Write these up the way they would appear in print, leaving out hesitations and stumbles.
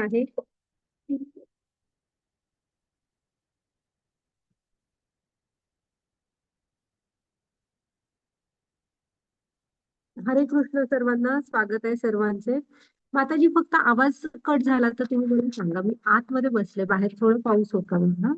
आहे? हरे कृष्ण सर्वांना, स्वागत आहे सर्वांचे. माताजी, फक्त आवाज कट झाला तर तुम्ही मला सांगा. मी आतमध्ये बसले, बाहेर थोडं पाऊस होता ना.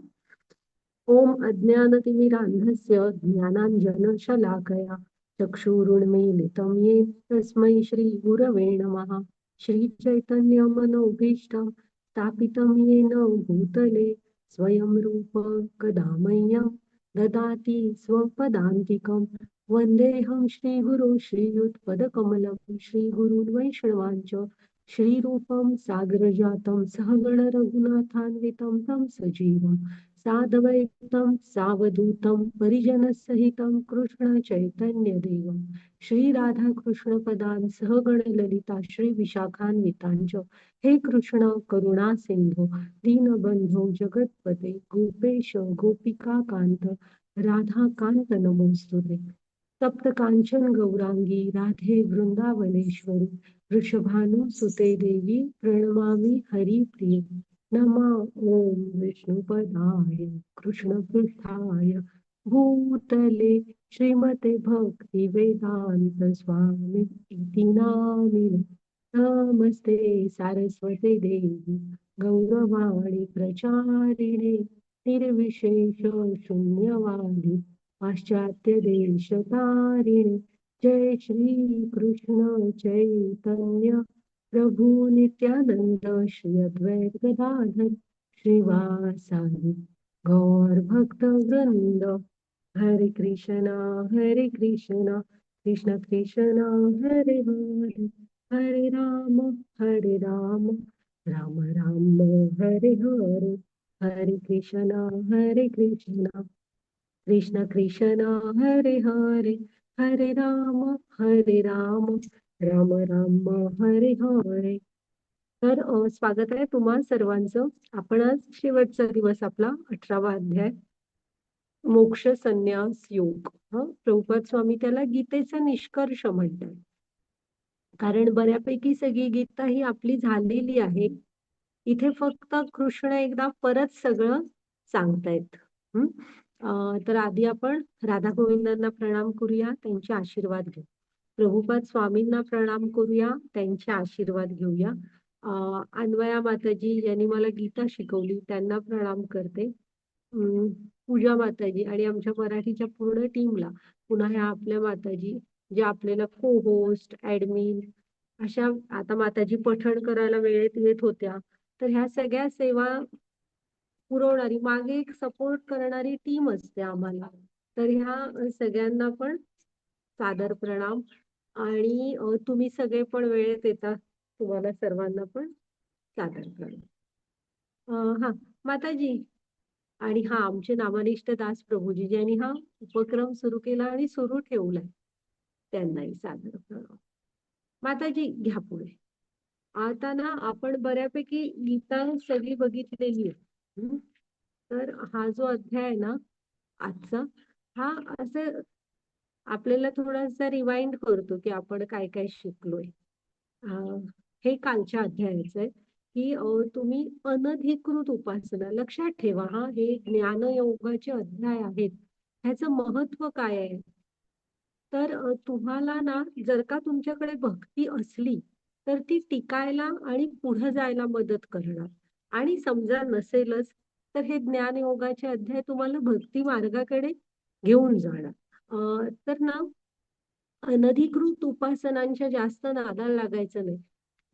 ओम अज्ञानतिमिरान्धस्य ज्ञानाञ्जनशलाकया चक्षुरुन्मीलितं येन तस्मै श्रीगुरवे नमः। श्रीचैतन्यमनोभीष्टं स्थापितं येन भूतले स्वयं रूप कदा मह्यं ददाति स्वपदान्तिकं। वन्देऽहं श्रीगुरो श्रीयुतपदकमलं श्रीगुरून् वैष्णवांच श्रीरूपं सागरजातं सहगण रघुनाथान्वितं तं सजीवम् साद्वैतं सावधूतं परिजनसहितं कृष्ण चैतन्य देवं श्री राधा कृष्ण पदान् सहगण ललिता श्री विशाखान्वितांच। हे कृष्ण करुणा सिंधू दीनबंधो जगतपते गोपेश गोपिका कांत राधा कांत नमोस्तुते। तप्त कांचन गौरांगी राधे वृंदावनेश्वरी वृषभानुसुते देवी प्रणमामि हरिप्रिये। नमः ओम विष्णुपदाय कृष्णपृष्ठाय भूतले श्रीमते भक्ति वेदांत स्वामी इति नामिने। नमस्ते सारस्वते देवी गौरवाणी प्रचारिणे निर्विशेष शून्यवादी पाश्चात्य देशतारिणे। जय श्री कृष्ण चैतन्य प्रभु नित्यानंद श्री अद्वैत गदाधर श्रीवासादि गौर भक्त वृंद। हरे कृष्ण कृष्ण कृष्ण हरे हरे हरे राम राम राम हरे हरे। हरे कृष्ण कृष्ण कृष्ण हरे हरे हरे राम राम राम हरे हरे। तर स्वागत आहे तुम्हा सर्वांचं. आपण आज शेवटचा दिवस, आपला 18वा अध्याय मोक्ष संन्यास योग. प्रभुपाद स्वामी त्याला गीतेचा निष्कर्ष म्हणतात. कारण बऱ्यापैकी सगळी गीता ही आपली झालेली आहे. इथे फक्त कृष्ण एकदा परत सगळं सांगतायत. तर आधी आपण राधा गोविंदांना प्रणाम करूया, त्यांचे आशीर्वाद घेऊ. प्रभुपाद स्वामींना प्रणाम करूया, त्यांचे आशीर्वाद घेऊया. अन्वया माताजी यांनी मला गीता शिकवली, त्यांना प्रणाम करते. पूजा माताजी आणि आमच्या मराठीच्या पूर्ण टीमला, पुन्हा ह्या आपल्या माताजी जे आपल्याला को होस्ट ऍडमिन अशा, आता माताजी पठण करायला वेळेत येत होत्या, तर ह्या सगळ्या सेवा पुरवणारी मागे एक सपोर्ट करणारी टीम असते आम्हाला. तर ह्या सगळ्यांना पण सादर प्रणाम. आणि तुम्ही सगळे पण वेळेत येता, तुम्हाला सर्वांना पण सादर प्रणाम. हा माताजी, आणि हा आमचे नामनिष्ठ दास प्रभूजी ज्यांनी हा उपक्रम सुरू केला आणि सुरू ठेवलाय, त्यांनाही सादर प्रणाम. माताजी घ्या पुढे. आता ना आपण बऱ्यापैकी गीता सगळी बघितलेली आहे. तर हा जो अध्याय आहे ना आजचा, हा असं आपल्याला थोडासा रिवाइंड करतो की आपण काय काय शिकलोय. हे कालच्या अध्यायाचं आहे की तुम्ही अनधिकृत उपासना लक्षात ठेवा. हे ज्ञानयोगाचे अध्याय आहेत. ह्याचं महत्व काय आहे, तर तुम्हाला ना जर का तुमच्याकडे भक्ती असली तर ती टिकायला आणि पुढे जायला मदत करणार. आणि समजा नसेलच तर हे ज्ञानयोगाचे अध्याय तुम्हाला भक्ती मार्गाकडे घेऊन जाणार. तर ना अनधिकृत उपासनांच्या जास्त नादाला लागायचं नाही.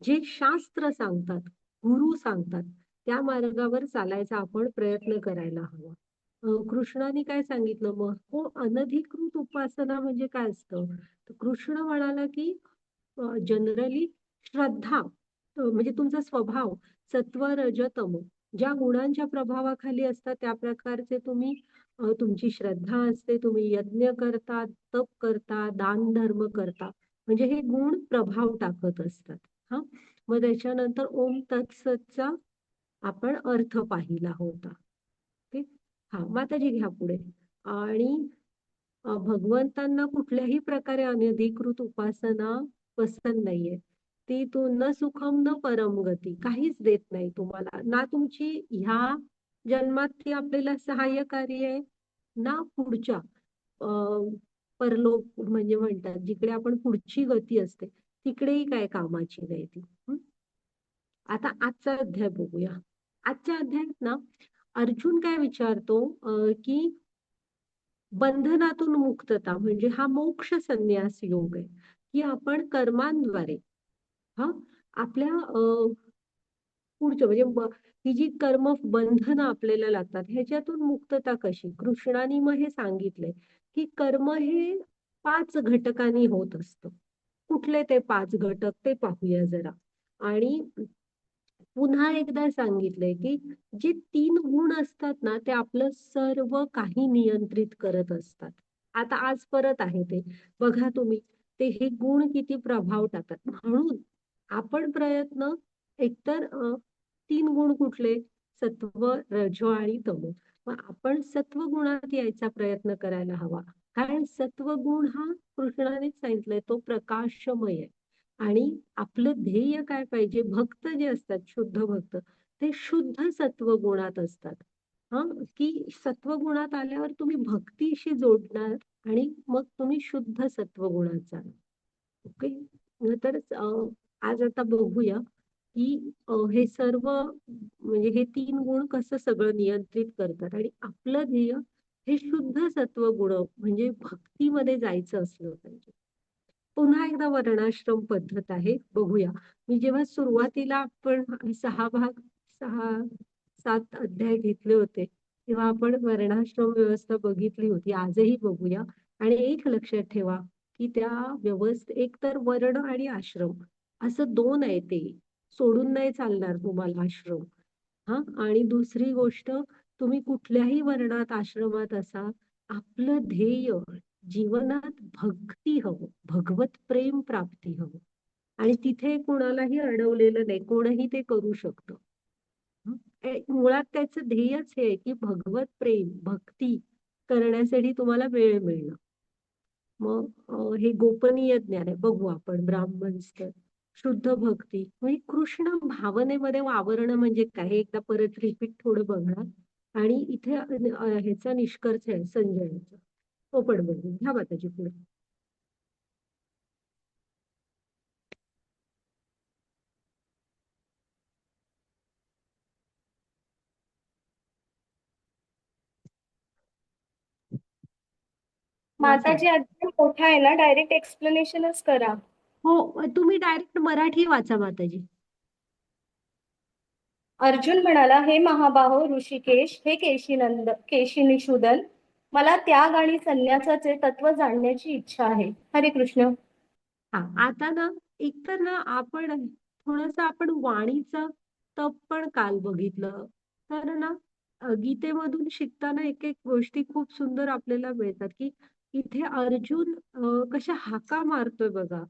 जे शास्त्र सांगतात, गुरु सांगतात, त्या मार्गावर चालायचा आपण प्रयत्न करायला हवा. कृष्णाने काय सांगितलं मग? हो, अनधिकृत उपासना म्हणजे काय असतं? तर कृष्ण म्हणाला की जनरली श्रद्धा म्हणजे तुमचा स्वभाव सत्व रज तम ज्या गुणांच्या प्रभावाखाली असतात त्या प्रकारचे तुम्ही तुमची श्रद्धा असते, तुम्ही यज्ञ करता, तप करता, दान धर्म करता, म्हणजे हे गुण प्रभाव टाकत असतात. हा, मग त्याच्यानंतर ओम तत्सतचा आपण अर्थ पाहिला होता. हा माताजी घ्या पुढे. आणि भगवंतांना कुठल्याही प्रकारे अनधिकृत उपासना पसंत नाहीये. मुक्तीतून न सुखम न परम गती, काहीच देत नाही तुम्हाला ना. तुमची ह्या जन्मात ती आपल्याला सहाय्यकारी आहे ना पुढच्या परलोक म्हणजे म्हणतात जिकडे आपण पुढची गती असते तिकडेही काय कामाची नाही ती. आता आजचा अध्याय बघूया. आजच्या अध्यायात ना अर्जुन काय विचारतो की बंधनातून मुक्तता म्हणजे हा मोक्ष संन्यास योग आहे, की आपण कर्मांद्वारे हा आपल्या पुढचं म्हणजे ही जी कर्म बंधनं आपल्याला लागतात ह्याच्यातून मुक्तता कशी. कृष्णाने मग हे सांगितलंय की कर्म हे 5 घटकांनी होत असतं. कुठले ते 5 घटक ते पाहूया जरा. आणि पुन्हा एकदा सांगितलंय की जे 3 गुण असतात ना ते आपलं सर्व काही नियंत्रित करत असतात. आता आज परत आहे ते बघा तुम्ही, ते हे गुण किती प्रभाव टाकतात. म्हणून आपण प्रयत्न एकतर 3 गुण कुठले, सत्व रज आणि तम. मग आपण सत्व गुणात यायचा प्रयत्न करायला हवा. कारण सत्व गुण हा कृष्णानेच सांगितलंय तो प्रकाशमय आहे. आणि आपलं ध्येय काय पाहिजे, भक्त जे असतात शुद्ध भक्त ते शुद्ध सत्व गुणात असतात. हा की सत्व गुणात आल्यावर तुम्ही भक्तीशी जोडणार आणि मग तुम्ही शुद्ध सत्व गुणात जाणार. ओके. तर आज आता बघूया की हे सर्व म्हणजे हे 3 गुण कसं सगळं नियंत्रित करतात आणि आपलं ध्येय हे शुद्ध सत्व गुण म्हणजे भक्तीमध्ये जायचं असलं पाहिजे. पुन्हा एकदा वर्णाश्रम पद्धत आहे बघूया. मी जेव्हा सुरुवातीला आपण 6 अध्याय घेतले होते तेव्हा आपण वर्णाश्रम व्यवस्था बघितली होती. आजही बघूया. आणि एक लक्षात ठेवा की त्या व्यवस्थेत एक तर वर्ण आणि आश्रम असं 2 आहे, ते सोडून नाही चालणार तुम्हाला आश्रम. हा आणि दुसरी गोष्ट, तुम्ही कुठल्याही वर्णात आश्रमात असा आपलं ध्येय जीवनात भक्ती हवं, भगवत प्रेम प्राप्ती हवं. आणि तिथे कोणालाही अडवलेलं नाही, कोणही ते करू शकतं. मुळात त्याचं ध्येयच हे की भगवत प्रेम भक्ती करण्यासाठी तुम्हाला वेळ मिळणं. मग हे गोपनीय ज्ञान आहे. बघू आपण ब्राह्मण स्तर शुद्ध भक्ती म्हणजे कृष्ण भावनेमध्ये वावरणं म्हणजे काय हे एकदा परत रिपीट थोडं बघणार. आणि इथे ह्याचा निष्कर्ष आहे संजयाचा, तो पण बघू. ह्या माताजी पुढे. वाचा. माताजी अध्ययन मोठा आहे ना, डायरेक्ट एक्सप्लेनेशनच करा. हो, तुम्ही डायरेक्ट मराठी वाचा माताजी. अर्जुन म्हणाला, हे महाबाहो ऋषिकेश, हे केशिनिषूदन, मला त्याग आणि संन्यासाचे तत्व जाणण्याची इच्छा आहे. हरे कृष्ण. हा आता ना एकतर ना आपण थोडस आपण वाणीचं तप पण काल बघितलं. तर ना गीतेमधून शिकताना एक एक गोष्टी खूप सुंदर आपल्याला मिळतात की इथे अर्जुन कशा हाका मारतोय बघा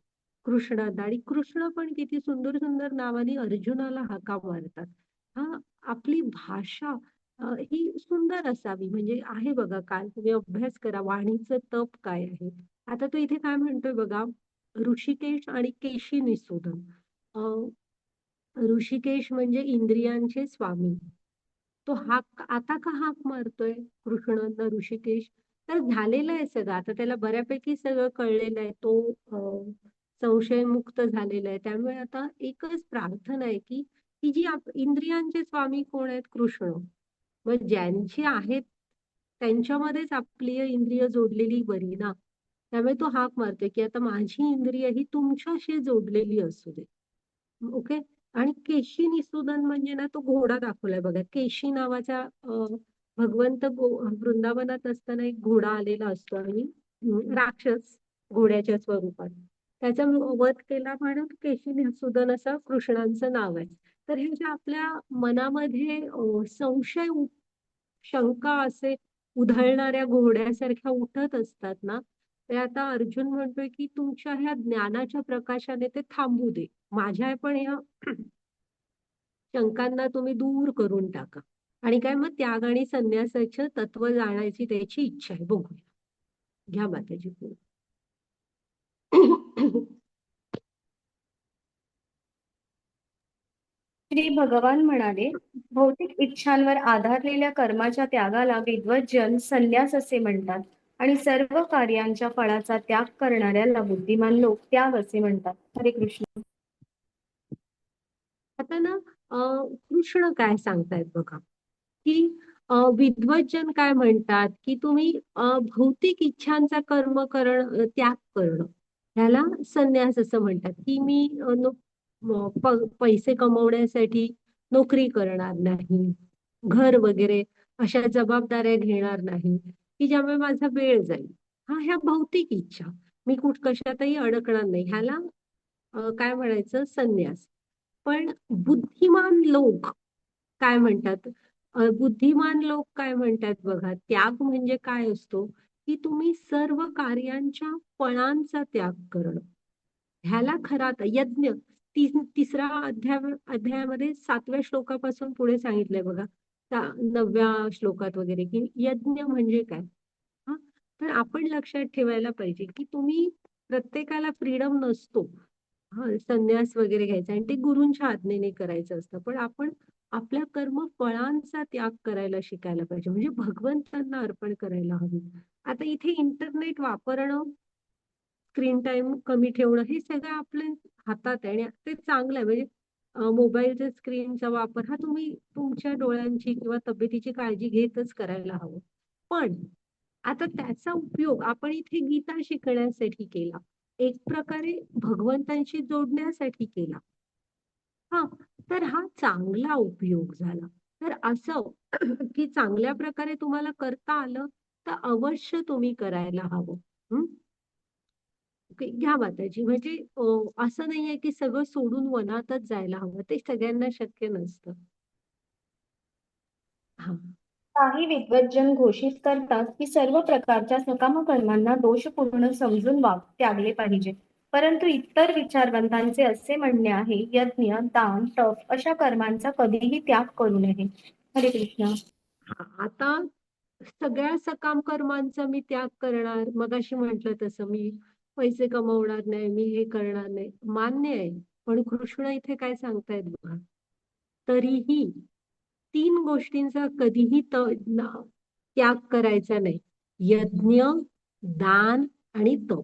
कृष्णाला. आणि कृष्ण पण किती सुंदर सुंदर नावाने अर्जुनाला हाका मारतात. हा आपली भाषा ही सुंदर असावी म्हणजे आहे बघा. काल तुम्ही अभ्यास करा वाणीचं तप काय आहे. आता तो इथे काय म्हणतोय बघा, ऋषिकेश आणि केशी निसूदन. ऋषिकेश म्हणजे इंद्रियांचे स्वामी. तो हाक आता का हाक मारतोय कृष्णांना ऋषिकेश, तर झालेलं आहे सगळं. आता त्याला बऱ्यापैकी सगळं कळलेलं आहे. तो संशयमुक्त झालेला आहे. त्यामुळे आता एकच प्रार्थना आहे की की जी इंद्रियांचे स्वामी कोण आहेत, कृष्ण. मग ज्यांची आहेत त्यांच्यामध्येच आपली इंद्रिय जोडलेली बरी ना. त्यामुळे तो हाक मारतोय की आता माझी इंद्रिय ही तुमच्याशी जोडलेली असू दे. ओके. आणि केशी निसूदन म्हणजे ना तो घोडा दाखवलाय बघा. केशी नावाचा भगवंत वृंदावनात असताना एक घोडा आलेला असतो आणि राक्षस घोड्याच्या स्वरूपात त्याचा वध केला म्हणून केशी निसूदन असं कृष्णांचं नाव आहे. तर हे जे आपल्या मनामध्ये संशय शंका असे उधळणाऱ्या घोड्यासारख्या उठत असतात ना, ते आता अर्जुन म्हणतोय की तुमच्या ह्या ज्ञानाच्या प्रकाशाने ते थांबू दे. माझ्या पण या शंकांना तुम्ही दूर करून टाका. आणि काय मग त्याग आणि संन्यासाचं तत्व जाणायची त्याची इच्छा आहे. बघूया. घ्या माताजी पुढे. श्री भगवान म्हणाले, भौतिक इच्छांवर आधारलेल्या कर्माच्या त्यागाला विद्वज्जन संन्यास असे म्हणतात आणि सर्व कार्यांच्या फळाचा त्याग करणाऱ्याला बुद्धिमान लोक त्याग असे म्हणतात. हरे कृष्ण. आता ना कृष्ण काय सांगतायत बघा, की विद्वज्जन काय म्हणतात, की तुम्ही भौतिक इच्छांचा त्याग करणं ह्याला संन्यास असं म्हणतात, की मी पैसे कमवण्यासाठी नोकरी करणार नाही, घर वगैरे अशा जबाबदाऱ्या घेणार नाही, की ज्यामुळे माझा वेळ जाईल. ह्या भौतिक इच्छा, मी कशातही अडकणार नाही, ह्याला काय म्हणायचं, संन्यास. पण बुद्धिमान लोक काय म्हणतात, बुद्धिमान लोक काय म्हणतात बघा, त्याग म्हणजे काय असतो, की तुम्ही सर्व कार्यांच्या फळांचा त्याग करणं, ह्याला खरा यज्ञ. तिसरा अध्यायामध्ये 7व्या श्लोकापासून पुढे सांगितलंय बघा, 9व्या श्लोकात वगैरे, की यज्ञ म्हणजे काय. हा, तर आपण लक्षात ठेवायला पाहिजे, की तुम्ही प्रत्येकाला फ्रीडम नसतो संन्यास वगैरे घ्यायचा, आणि ते गुरूंच्या आज्ञेने करायचं असतं. पण आपण आपल्या कर्म फळांचा त्याग करायला शिकायला पाहिजे, म्हणजे भगवंतांना अर्पण करायला हवी. आता इथे इंटरनेट वापरणं, स्क्रीन टाइम कमी ठेवणं, हे सगळं आपल्या हातात आहे, आणि ते चांगलं आहे. म्हणजे मोबाईलच्या स्क्रीनचा वापर हा तुम्ही तुमच्या डोळ्यांची किंवा तब्येतीची काळजी घेतच करायला हवं. पण आता त्याचा उपयोग आपण इथे गीता शिकण्यासाठी केला, एक प्रकारे भगवंतांशी जोडण्यासाठी केला. हा, तर हा चांगला उपयोग झाला. तर असं की चांगल्या प्रकारे तुम्हाला करता आलं तर अवश्य तुम्ही करायला हवं. हं? ओके, घ्या माताजी. म्हणजे असं नाहीये की सगळं सोडून वनातच जायला हवं, ते सगळ्यांना शक्य नसतं. हा. काही विद्वज्जन घोषित करतात की सर्व प्रकारच्या सकाम कर्मांना दोषपूर्ण समजून त्यागले पाहिजे. परंतु इतर विचारवंतांचे असे म्हणणे आहे, यज्ञ, दान, तप अशा कर्मांचा कधीही त्याग करू नये. हरे कृष्ण. आता सगळ्या सकाम कर्मांचा मी त्याग करणार, मगाशी म्हटलं तसं मी पैसे कमवणार नाही, मी हे करणार नाही, मान्य आहे. पण कृष्ण इथे काय सांगतायत बघा, तरीही 3 गोष्टींचा कधीही त्याग करायचा नाही, यज्ञ, दान आणि तप.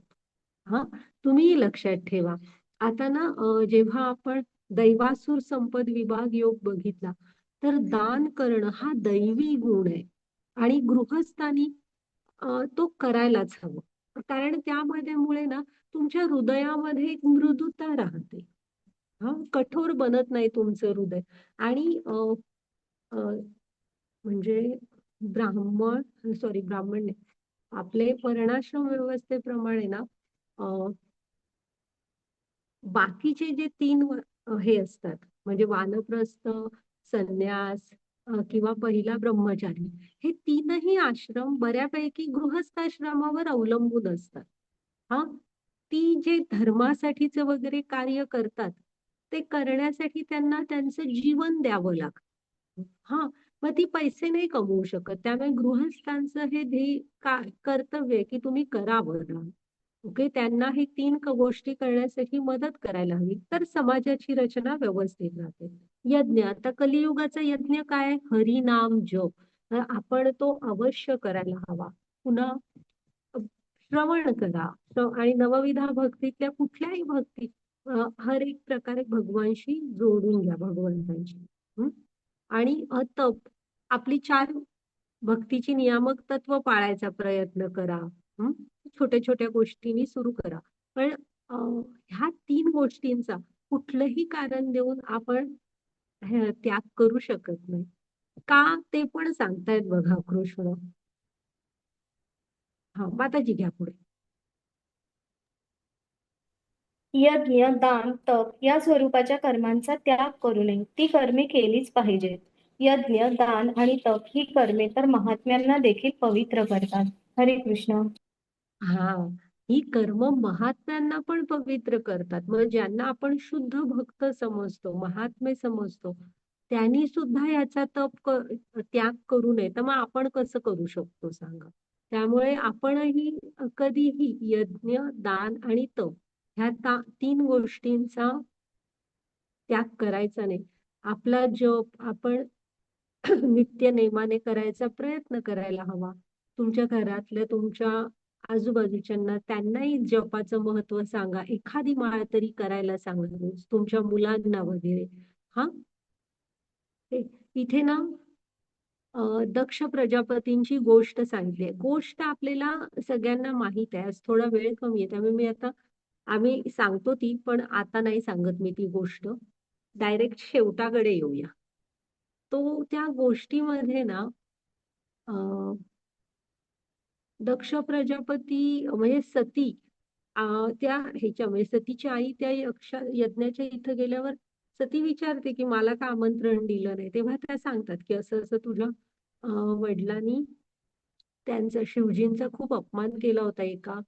हा, तुम्ही लक्षात ठेवा. आता ना जेव्हा आपण दैवासुर संपद विभाग योग बघितला, तर दान करणं हा दैवी गुण आहे, आणि गृहस्थानी तो करायलाच हवं. कारण त्यामध्ये मुळे ना तुमच्या हृदयामध्ये एक मृदुता राहते. हा, कठोर बनत नाही तुमचं हृदय. आणि अ, म्हणजे ब्राह्मण नाही, आपले वर्णाश्रम व्यवस्थेप्रमाणे ना बाकीचे जे 3 हे असतात, म्हणजे वानप्रस्थ, संन्यास किंवा पहिला ब्रह्मचारी, हे 3ही आश्रम बऱ्यापैकी गृहस्थाश्रमावर अवलंबून असतात. हा, ती जे धर्मासाठीच वगैरे कार्य करतात, ते करण्यासाठी त्यांना त्यांचं जीवन द्यावं लागतं. हा, मग ती पैसे नाही कमवू शकत, त्यामुळे गृहस्थांचं हे कर्तव्य आहे की तुम्ही करावं. ओके, त्यांना हे 3 गोष्टी करण्यासाठी मदत करायला हवी, तर समाजाची रचना व्यवस्थित राहते. यज्ञ, आता कलियुगाचा यज्ञ काय, हरिनाम जप. तर आपण तो अवश्य करायला हवा. पुन्हा श्रवण करा, आणि नवविधा भक्तीतल्या कुठल्याही भक्ती हर एक प्रकारे भगवानशी जोडून घ्या, भगवंतांशी. हं? आणि तप, आपली 4 भक्तीची नियामक तत्व पाळायचा प्रयत्न करा. हं? छोट्या छोट्या गोष्टींनी सुरू करा. पण ह्या 3 गोष्टींचा कुठलंही कारण देऊन आपण त्याग करू शकत नाही. का, ते पण सांगतायत बघा कृष्ण. हा, माताजी घ्या पुढे. यज्ञ, दान, तप या स्वरूपाच्या कर्मांचा त्याग करू नये, ती कर्मे केलीच पाहिजेत. यज्ञ, दान आणि तप ही कर्मे तर महात्म्यांना देखील पवित्र करतात. हरे कृष्ण. हा, ही कर्म महात्म्यांना पण पवित्र करतात. मग ज्यांना आपण शुद्ध भक्त समजतो, महात्मे समजतो, त्यांनी सुद्धा याचा त्याग करू नये, तर मग आपण कसं करू शकतो सांगा. त्यामुळे आपणही कधीही यज्ञ, दान आणि तप ह्या 3 गोष्टींचा त्याग करायचा नाही. आपला जप आपण नित्य नेमाने करायचा प्रयत्न करायला हवा. तुमच्या घरातल्या तुमच्या आजूबाजूच्यांना त्यांनाही जपाचं महत्व सांगा. एखादी माळ तरी करायला सांगा रोज तुमच्या मुलांना वगैरे. हा इथे ना दक्ष प्रजापतींची गोष्ट सांगितली. गोष्ट आपल्याला सगळ्यांना माहित आहे. आज थोडा वेळ कमी आहे त्यामुळे आम्ही सांगतो ती, पण आता नाही सांगत मी ती गोष्ट. डायरेक्ट शेवटाकडे येऊया. तो त्या गोष्टीमध्ये ना दक्ष प्रजापती म्हणजे सती त्या ह्याच्या म्हणजे सतीची आई त्या यज्ञाच्या इथं गेल्यावर सती विचारते की मला का आमंत्रण दिलं नाही. तेव्हा त्या सांगतात की असं असं तुझ्या वडिलांनी त्यांचा शिवजींचा खूप अपमान केला होता एका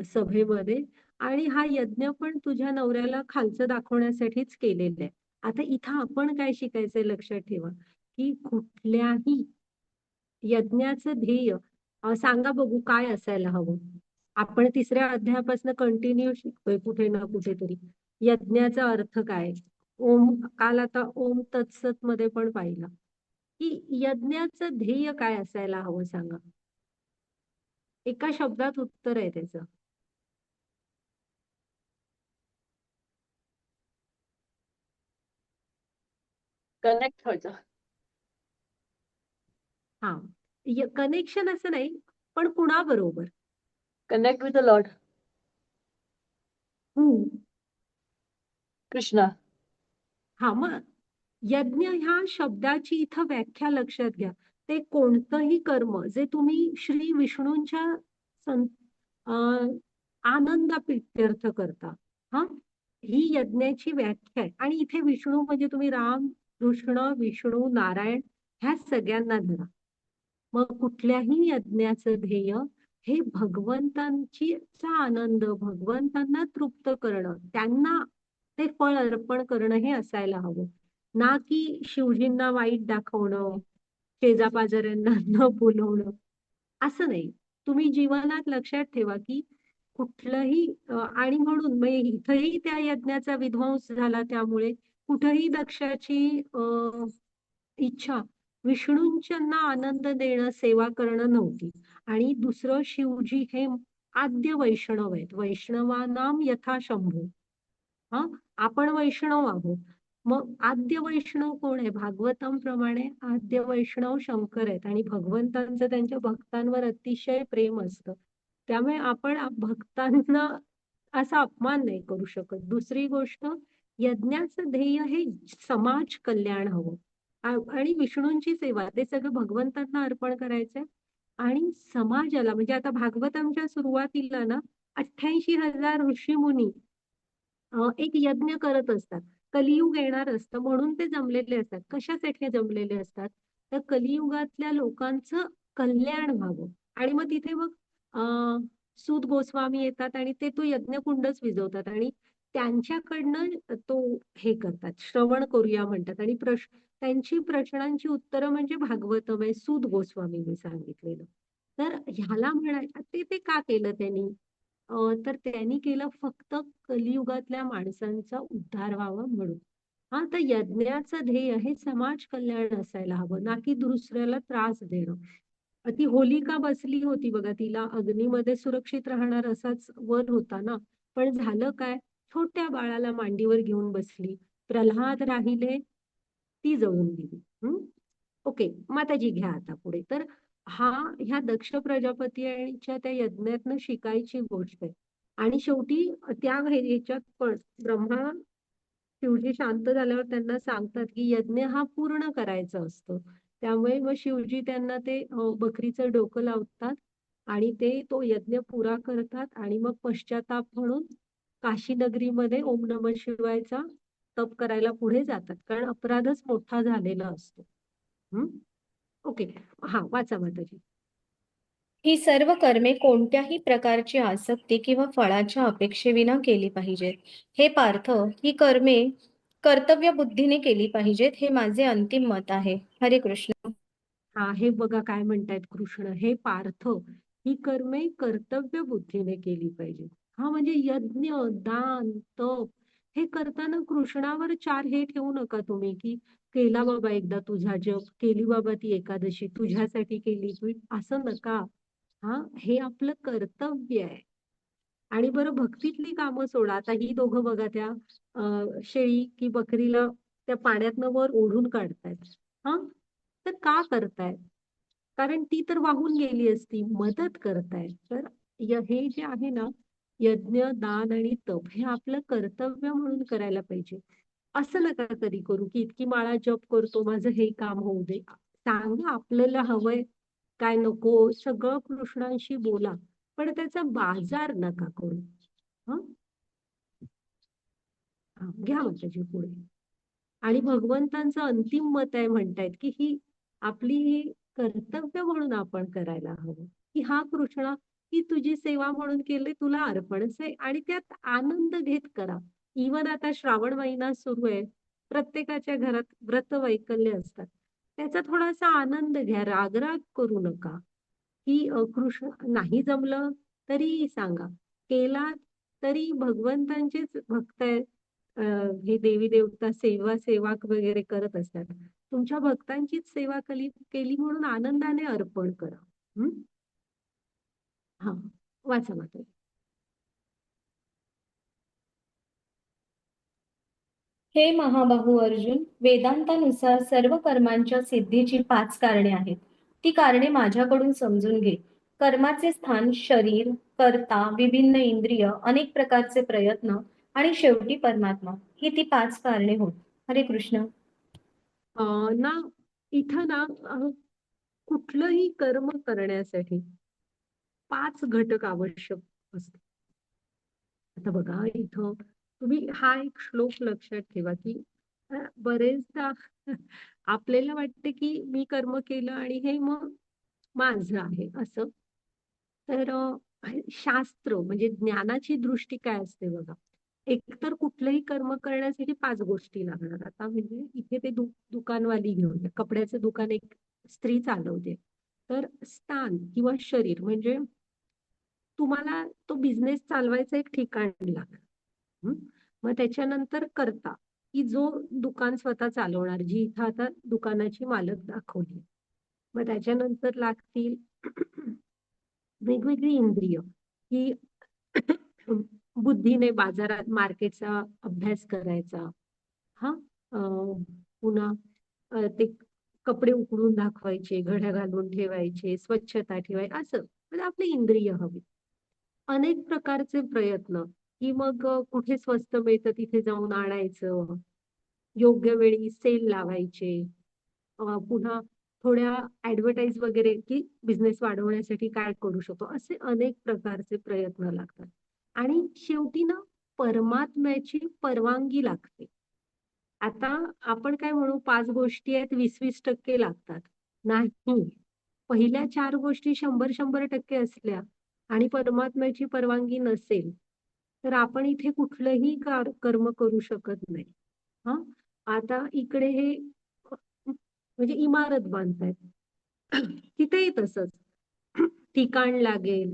सभेमध्ये, आणि हा यज्ञ पण तुझ्या नवऱ्याला खालचं दाखवण्यासाठीच केलेलं आहे. आता इथं आपण काय शिकायचंय लक्षात ठेवा, की कुठल्याही यज्ञाचं ध्येय सांगा बघू काय असायला हवं. आपण 3ऱ्या अध्यायापासून कंटिन्यू शिकतोय कुठे ना कुठेतरी. यज्ञाचा अर्थ काय? ओम काल आता ओम तत्सत मध्ये पण पाहिलं की यज्ञाचं ध्येय काय असायला हवं सांगा. एका शब्दात उत्तर आहे त्याचं. कनेक्ट व्हायचं. हा कनेक्शन असं नाही, पण कुणाबरोबर? Connect with the lord. Krishna. हा मग यज्ञ ह्या शब्दाची इथं व्याख्या लक्षात घ्या. ते कोणतंही कर्म जे तुम्ही श्री विष्णूंच्या आनंदाप्रित्यर्थ करता. हा ही यज्ञाची व्याख्या आहे. आणि इथे विष्णू म्हणजे तुम्ही राम, कृष्ण, विष्णू, नारायण ह्या सगळ्यांना धरा. मग कुठल्याही यज्ञाचं ध्येय हे भगवंतांचा आनंद, भगवंतांना तृप्त करणं, त्यांना ते फळ अर्पण करणं हे असायला हवं. ना की शिवजींना वाईट दाखवणं, शेजापाजाऱ्यांना न बोलवणं, असं नाही. तुम्ही जीवनात लक्षात ठेवा की कुठलंही आणि म्हणून म्हणजे इथंही त्या यज्ञाचा विध्वंस झाला. त्यामुळे कुठेही दक्षाची इच्छा विष्णूंच्यांना आनंद देणं, सेवा करणं नव्हती. आणि दुसरं, शिवजी हे आद्य वैष्णव आहेत. वैष्णवानाम यथा शंभू. हा आपण वैष्णव आहोत. मग आद्य वैष्णव कोण आहे? भागवतम प्रमाणे आद्य वैष्णव शंकर आहेत आणि भगवंतांचं त्यांच्या भक्तांवर अतिशय प्रेम असतं. त्यामुळे आपण भक्तांना असा अपमान नाही करू शकत. दुसरी गोष्ट, यज्ञाचं ध्येय हे समाज कल्याण हवं आणि विष्णूंची सेवा ते सगळं भगवंतांना अर्पण करायचंय. आणि समाजाला म्हणजे आता भागवतांच्या सुरुवातीला ना 88,000 ऋषीमुनी एक यज्ञ करत असतात. कलियुग येणार असतं म्हणून ते जमलेले असतात. कशासाठी जमलेले असतात? तर कलियुगातल्या लोकांचं कल्याण व्हावं. आणि मग तिथे मग सूत गोस्वामी येतात आणि ते तो यज्ञकुंडच विजवतात आणि त्यांच्याकडनं तो हे करतात, श्रवण करूया म्हणतात. आणि त्यांची प्रश्नांची उत्तरं म्हणजे भागवतम आहे, सूत गोस्वामींनी सांगितलेलं. तर ह्याला ते का केलं त्यांनी? तर त्यांनी केलं फक्त कलियुगातल्या माणसांचा उद्धार व्हावा म्हणून. हा तर यज्ञाचं ध्येय हे समाज कल्याण असायला हवं, ना की दुसऱ्याला त्रास देणं. ती होलिका बसली होती बघा, तिला अग्नीमध्ये सुरक्षित राहणार असाच वर होता ना, पण झालं काय? छोट्या बाळाला मांडीवर घेऊन बसली. प्रल्हाद राहिले, ती जळून गेली. ओके, माताजी घ्या आता पुढे. तर ह्या दक्ष प्रजापतीच्या त्या यज्ञातनं शिकायची गोष्ट आहे. आणि शेवटी त्या ह्याच्यात पण ब्रह्मा शिवजी शांत झाल्यावर त्यांना सांगतात की यज्ञ हा पूर्ण करायचा असतो. त्यामुळे मग शिवजी त्यांना ते बकरीचं डोकं लावतात आणि ते तो यज्ञ पुरा करतात आणि मग पश्चाताप म्हणून काशी नगरीमध्ये ओम नमः शिवायचा तप करायला पुढे जातात, कारण अपराधच मोठा झालेला असतो. ओके, हा वाचा माताजी. ही सर्व कर्मे कोणत्याही प्रकारची आसक्ती किंवा फळाच्या अपेक्षेविना केली पाहिजेत. हे पार्थ, ही कर्मे कर्तव्य बुद्धीने केली पाहिजेत, हे माझे अंतिम मत आहे. हरे कृष्ण. हा हे बघा काय म्हणतायत कृष्ण. हे पार्थ, ही कर्मे कर्तव्य बुद्धीने केली पाहिजे. हा म्हणजे यज्ञ, दान, तप हे करताना कृष्णावर चार हे ठेवू नका तुम्ही, की केला बाबा एकदा तुझा जप, केली बाबा ती एकादशी, तुझ्यासाठी केली तू, असं नका. हा, हे आपलं कर्तव्य आहे. आणि बरं भक्तीतली कामं सोडा. आता ही दोघं बघा त्या शेळी की बकरीला त्या पाण्यातनं वर ओढून काढतायत. हा, तर का करतायत? कारण ती तर वाहून गेली असती. मदत करतायत. तर हे जे आहे ना, यज्ञ, दान आणि तप हे आपलं कर्तव्य म्हणून करायला पाहिजे. असं नका कधी करू, की इतकी माळा जप करतो, माझं हे काम होऊ दे. सांगा आपल्याला हवंय, काय नको, सगळं कृष्णांशी बोला. पण त्याचा बाजार नका करू. हं? हा, घ्या माताजी पुढे. आणि भगवंतांचं अंतिम मत आहे म्हणतायत, की ही आपली ही कर्तव्य म्हणून आपण करायला हवं, की हा कृष्णा, ही तुझी सेवा म्हणून केली, तुला अर्पणच आहे आणि त्यात आनंद घेत करा. इवन आता श्रावण महिना सुरू आहे, प्रत्येकाच्या घरात व्रत वैकल्य असतात. त्याचा थोडासा आनंद घ्या, रागराग करू नका. की कृष्ण नाही जमलं तरी सांगा, केला तरी भगवंतांचेच भक्त आहेत. हे देवी देवता सेवा सेवाक वगैरे करत असतात. तुमच्या भक्तांचीच सेवा केली केली म्हणून आनंदाने अर्पण करा. हम्म. हा, वाचा माता. हे महाबाहू अर्जुन, वेदांतानुसार सर्व कर्मांच्या सिद्धीची 5 कारणे आहेत. ती कारणे माझ्याकडून समजून घे. कर्माचे स्थान शरीर, कर्ता, विभिन्न इंद्रिय, अनेक प्रकारचे प्रयत्न आणि शेवटी परमात्मा, ही ती 5 कारणे होत. हरे कृष्ण. ना इथं ना कुठलंही कर्म करण्यासाठी 5 घटक आवश्यक असतात. आता बघा इथं तुम्ही हा एक श्लोक लक्षात ठेवा, की बरेचदा आपल्याला वाटते की मी कर्म केलं आणि हे मग माझं आहे असं. तर शास्त्र म्हणजे ज्ञानाची दृष्टी काय असते बघा. एकतर कुठलंही कर्म करण्यासाठी 5 गोष्टी लागणार. आता म्हणजे इथे ते दुकानवाली घेऊन कपड्याचं दुकान एक स्त्री चालवते. तर स्थान किंवा शरीर म्हणजे तुम्हाला तो बिझनेस चालवायचं एक ठिकाण लागतं. मग त्याच्यानंतर कर्ता, की जो दुकान स्वतः चालवणार, जी इथं आता दुकानाची मालक दाखवली. मग त्याच्यानंतर लागतील वेगवेगळी इंद्रिय, की बुद्धीने बाजारात मार्केटचा अभ्यास करायचा. हा, पुन्हा ते कपडे उकडून दाखवायचे, घड्या घालून ठेवायचे, स्वच्छता ठेवायची, असं म्हणजे आपली इंद्रिय हवी. अनेक प्रकारचे प्रयत्न, की मग कुठे स्वस्त मिळतं तिथे जाऊन आणायचं, योग्य वेळी सेल लावायचे, पुन्हा थोड्या ऍडव्हर्टाईज वगैरे, की बिझनेस वाढवण्यासाठी काय करू शकतो, असे अनेक प्रकारचे प्रयत्न लागतात. आणि शेवटी ना परमात्म्याची परवानगी लागते. आता आपण काय म्हणू, 5 गोष्टी आहेत, 20-20% लागतात. नाही, पहिल्या 4 गोष्टी 100-100% असल्या आणि परमात्म्याची परवानगी नसेल, तर आपण इथे कुठलंही कर्म करू शकत नाही. हा, आता इकडे हे म्हणजे इमारत बांधतायत, तिथेही तसंच ठिकाण लागेल,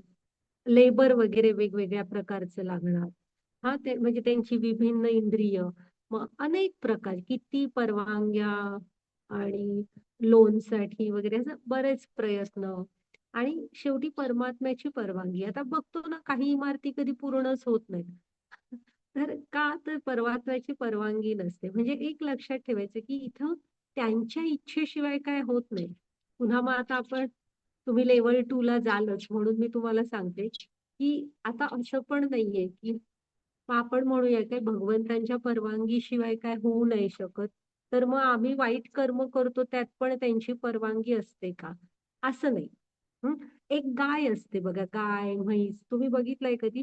लेबर वगैरे वेगवेगळ्या प्रकारचं लागणार. हा, ते म्हणजे त्यांची विभिन्न इंद्रिय, मग अनेक प्रकार, किती परवानग्या आणि लोनसाठी वगैरे असं बरेच प्रयत्न आणि शेवटी परमात्म्याची परवानगी. आता बघतो ना काही इमारती कधी पूर्णच होत नाहीत. तर का, तर परमात्म्याची परवानगी नसते. म्हणजे एक लक्षात ठेवायचं, की इथं त्यांच्या इच्छेशिवाय काय होत नाही. पुन्हा मग आता आपण, तुम्ही लेवल 2 ला जालच म्हणून मी तुम्हाला सांगते, की आता असं पण नाहीये, की आपण म्हणूया काय भगवंतांच्या परवानगीशिवाय काय होऊ नाही शकत. तर मग आम्ही वाईट कर्म करतो त्यात पण त्यांची परवानगी असते का? असं नाही. हं? एक गाय असते बघा, गाय, म्हैस, तुम्ही बघितलंय कधी?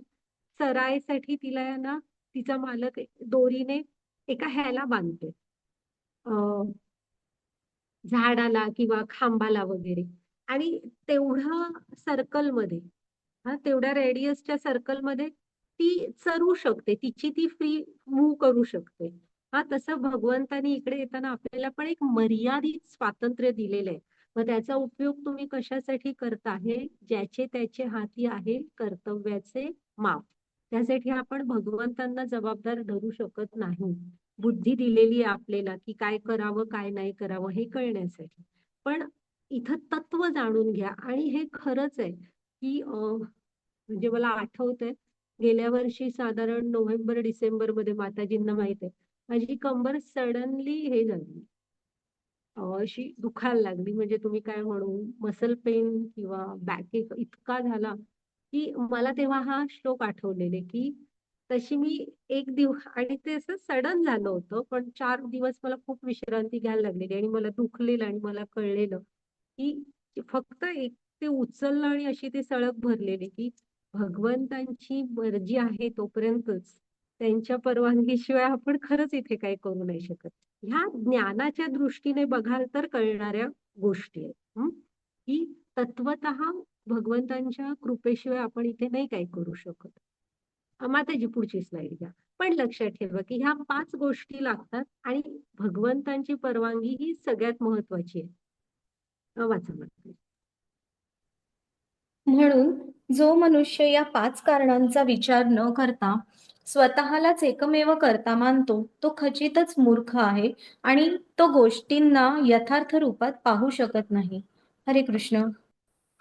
चरायसाठी तिला ना तिचा मालक दोरीने एका ह्याला बांधते, झाडाला किंवा खांबाला वगैरे. आणि तेवढ्या सर्कलमध्ये, हा, तेवढ्या रेडियसच्या सर्कलमध्ये ती चरू शकते, तिची ती फ्री मूव्ह करू शकते. हा, तसं भगवंतानी इकडे येताना आपल्याला पण एक मर्यादित स्वातंत्र्य दिलेलं आहे. मग त्याचा उपयोग तुम्ही कशासाठी करता, हे ज्याचे त्याचे हाती आहे कर्तव्याचे माप. त्यासाठी आपण भगवंतांना जबाबदार धरू शकत नाही. बुद्धी दिलेली आहे आपल्याला की काय करावं काय नाही करावं हे कळण्यासाठी. पण इथं तत्व जाणून घ्या. आणि हे खरंच आहे की म्हणजे मला आठवतंय गेल्या वर्षी साधारण नोव्हेंबर डिसेंबर मध्ये माताजींना माहित आहे माझी कंबर सडनली हे झाली, अशी दुखायला लागली. म्हणजे तुम्ही काय म्हणू मसल पेन किंवा बॅक इतका झाला की मला तेव्हा हा श्लोक आठवलेले की तशी मी एक दिवस, आणि ते असं सडन झालं होतं, पण 4 दिवस मला खूप विश्रांती घ्यायला लागलेली आणि मला दुखलेलं आणि मला कळलेलं की फक्त एक ते उचललं आणि अशी ती सळक भरलेली की भगवंतांची मर्जी आहे तोपर्यंतच, त्यांच्या परवानगीशिवाय आपण खरंच इथे काही करू नाही शकत. ह्या ज्ञानाच्या दृष्टीने बघाल तर कळणाऱ्या गोष्टी आहेत. की तत्वतः भगवंतांच्या कृपेशिवाय आपण इथे नाही काही करू शकत. माताजी पुढची स्लाइड घ्या. पण लक्षात ठेवा की ह्या 5 गोष्टी लागतात आणि भगवंतांची परवानगी ही सगळ्यात महत्वाची आहे. वाचा माताजी. म्हणून जो मनुष्य या 5 कारणांचा विचार न करता स्वतःलाच एकमेव कर्ता मानतो तो खचितच मूर्ख आहे आणि तो गोष्टींना यथार्थ रूपात पाहू शकत नाही. हरे कृष्ण.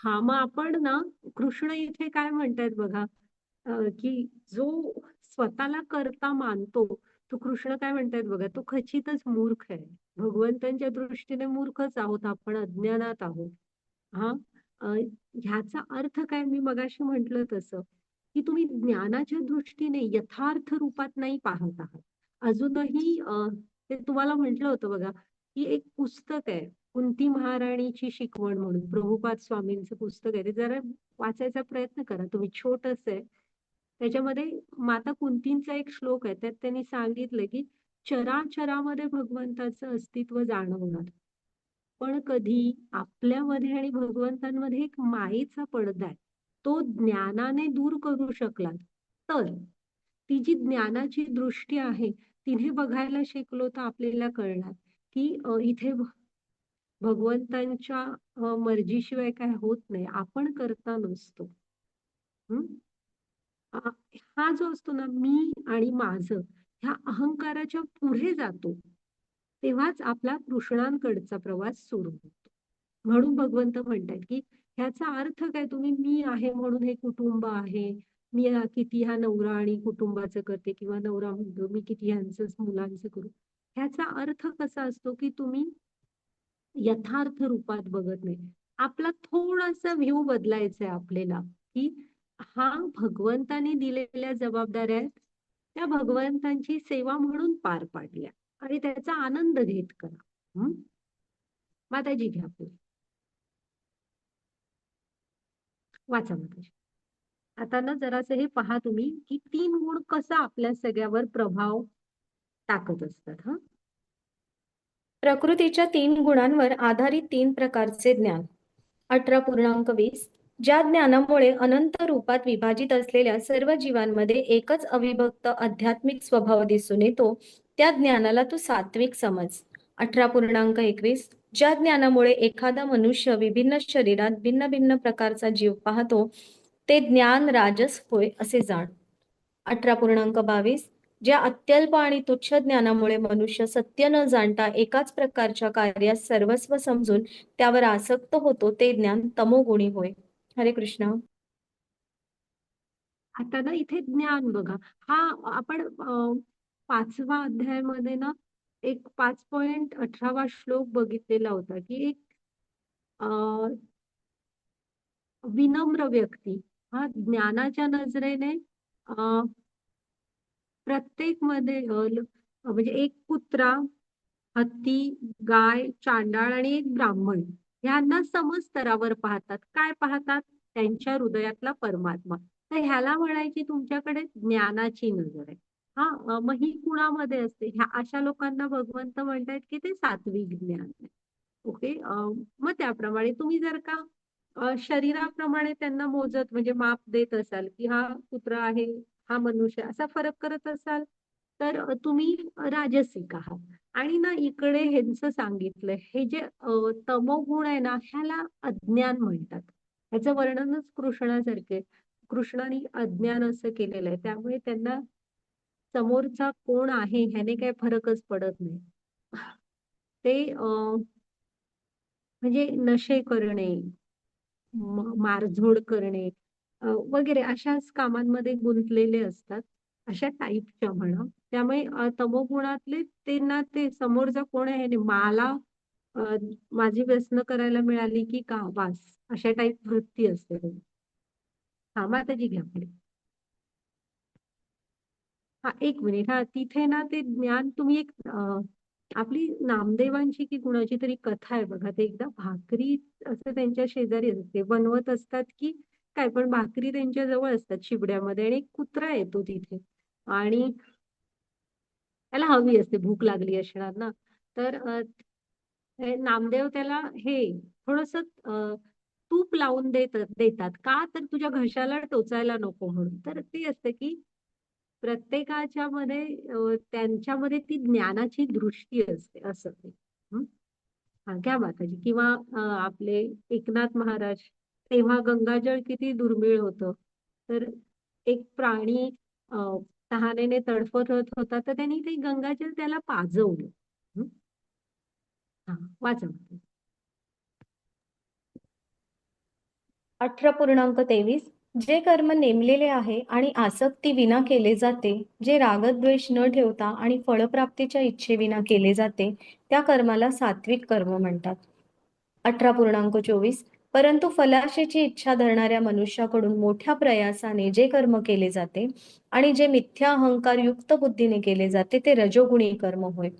हा मग आपण ना कृष्ण इथे काय म्हणतायत बघा, की जो स्वतःला करता मानतो तो कृष्ण काय म्हणतायत बघा, तो खचितच मूर्ख आहे. भगवंतांच्या दृष्टीने मूर्खच आहोत आपण, अज्ञानात आहोत. हा ह्याचा अर्थ काय, मी मगाशी म्हंटल तसं की तुम्ही ज्ञानाच्या दृष्टीने यथार्थ रूपात नाही पाहत आहात. अजूनही ते तुम्हाला म्हंटल होतं बघा की एक पुस्तक आहे कुंती महाराणीची शिकवण म्हणून, प्रभुपाद स्वामींचं पुस्तक आहे. ते जरा वाचायचा प्रयत्न करा तुम्ही, छोटस आहे. त्याच्यामध्ये माता कुंतींचा एक श्लोक आहे, त्यात त्यांनी सांगितलं की चराचरामध्ये भगवंताचं अस्तित्व जाणवणार, पण कधी आपल्यामध्ये आणि भगवंतांमध्ये एक मायेचा पडदा आहे, तो ज्ञानाने दूर करू शकलात तर, ती जी ज्ञानाची दृष्टी आहे तिने बघायला शिकलो तर आपल्याला कळणार की इथे भगवंतांच्या मर्जीशिवाय काय होत नाही, आपण करता नसतो. हा जो असतो ना मी आणि माझं, ह्या अहंकाराच्या पुढे जातो तेव्हाच आपला कृष्णांकडचा प्रवास सुरू होतो. म्हणून भगवंत म्हणतात की ह्याचा अर्थ काय, तुम्ही मी आहे म्हणून हे कुटुंब आहे, मी किती ह्या नवरा आणि कुटुंबाचं करते किंवा नवरा म्हणतो मी किती ह्यांचं मुलांचं करू, ह्याचा अर्थ कसा असतो की तुम्ही यथार्थ रूपात बघत नाही. आपला थोडासा व्ह्यू बदलायचा आहे आपल्याला की हा भगवंतानी दिलेल्या जबाबदाऱ्या आहेत, त्या भगवंतांची सेवा म्हणून पार पाडल्या आणि त्याचा आनंद घेत करा. माताजी घ्या पुढे. वाचा माताजी. आता ना जरासं हे पहा तुम्ही की 3 गुण कसा आपल्या सगळ्यावर प्रभाव टाकत असतात. प्रकृतीच्या 3 गुणांवर आधारित 3 प्रकारचे ज्ञान. 18.20 ज्या ज्ञानामुळे अनंत रूपात विभाजित असलेल्या सर्व जीवांमध्ये एकच अविभक्त आध्यात्मिक स्वभाव दिसून येतो त्या ज्ञानाला तू सात्विक समज. 18.21 ज्या ज्ञानामुळे एखादा मनुष्य विभिन्न शरीरात भिन्न भिन्न प्रकारचा जीव पाहतो ते ज्ञान राजस होय असे जाण. 18.22 ज्या अत्यल्प आणि तुच्छ ज्ञानामुळे मनुष्य सत्य न जाणता एकाच प्रकारच्या कार्यास सर्वस्व समजून त्यावर आसक्त होतो ते ज्ञान तमोगुणी होय. हरे कृष्ण. आता ना इथे ज्ञान बघा, हा आपण 5व्या अध्यायामध्ये ना एक 5.18 श्लोक बघितलेला होता की एक विनम्र व्यक्ती हा ज्ञानाच्या नजरेने प्रत्येक मध्ये म्हणजे एक कुत्रा, हत्ती, गाय, चांडाळ आणि एक ब्राह्मण ह्यांना समस्तरावर पाहतात. काय पाहतात? त्यांच्या हृदयातला परमात्मा. तर ह्याला म्हणायची तुमच्याकडे ज्ञानाची नजर आहे. मग ही कुणामध्ये असते? ह्या अशा लोकांना भगवंत म्हणतायत की ते सात्विक ज्ञान आहे. ओके. मग त्याप्रमाणे तुम्ही जर का शरीराप्रमाणे त्यांना मोजत म्हणजे माप देत असाल की हा कुत्रा आहे, हा मनुष्य, असा फरक करत असाल तर तुम्ही राजसिक आहात. आणि ना इकडे ह्यांचं सांगितलंय हे जे तमोगुण आहे ना ह्याला अज्ञान म्हणतात. ह्याचं वर्णनच कृष्णासारखे कृष्णाने अज्ञान असं केलेलं आहे, त्यामुळे त्यांना समोरचा कोण आहे ह्याने काही फरकच पडत नाही. ते म्हणजे नशे करणे, मारझोड करणे वगैरे अशाच कामांमध्ये गुंतलेले असतात, अशा टाईपच्या म्हणा. त्यामुळे तमोगुणातले त्यांना ते समोरचा कोण आहे ह्याने मला अ, माझी व्यसनं करायला मिळाली की का बास, अशा टाईप वृत्ती असते त्यांची. हा माताजी घ्या पुढे. हा एक मिनिट, हा तिथे ना ते ज्ञान तुम्ही एक आपली नामदेवांची की कुणाची तरी कथा आहे बघा, ते एकदा भाकरी असं त्यांच्या शेजारी असते बनवत असतात की काय, पण भाकरी त्यांच्या जवळ असतात शिबड्यामध्ये, आणि एक कुत्रा येतो तिथे आणि त्याला हवी असते, भूक लागली असणार ना. तर नामदेव त्याला हे थोडस तूप लावून देतात का, तर तुझ्या घशाला टोचायला नको म्हणून. तर ते असतं की प्रत्येकाच्या मध्ये त्यांच्यामध्ये ती ज्ञानाची दृष्टी असते असं ते. हं? हा घ्या माताजी. किंवा आपले एकनाथ महाराज, तेव्हा गंगाजळ किती दुर्मिळ होतं, तर एक प्राणी अ, तहानेने तडफडत होता, तर त्यांनी ते गंगाजल त्याला पाजवलं. हं? हा वाचा माताजी. 18.23 जे कर्म नेमलेले आहे आणि आसक्ती विना केले जाते, जे रागद्वेष न ठेवता आणि फळप्राप्तीच्या इच्छेविना केले जाते, त्या कर्माला सात्विक कर्म म्हणतात. 18.24 परंतु फलाशेची इच्छा धरणाऱ्या मनुष्याकडून मोठ्या प्रयासाने जे कर्म केले जाते आणि जे मिथ्या अहंकार युक्त बुद्धीने केले जाते, ते रजोगुणी कर्म होय.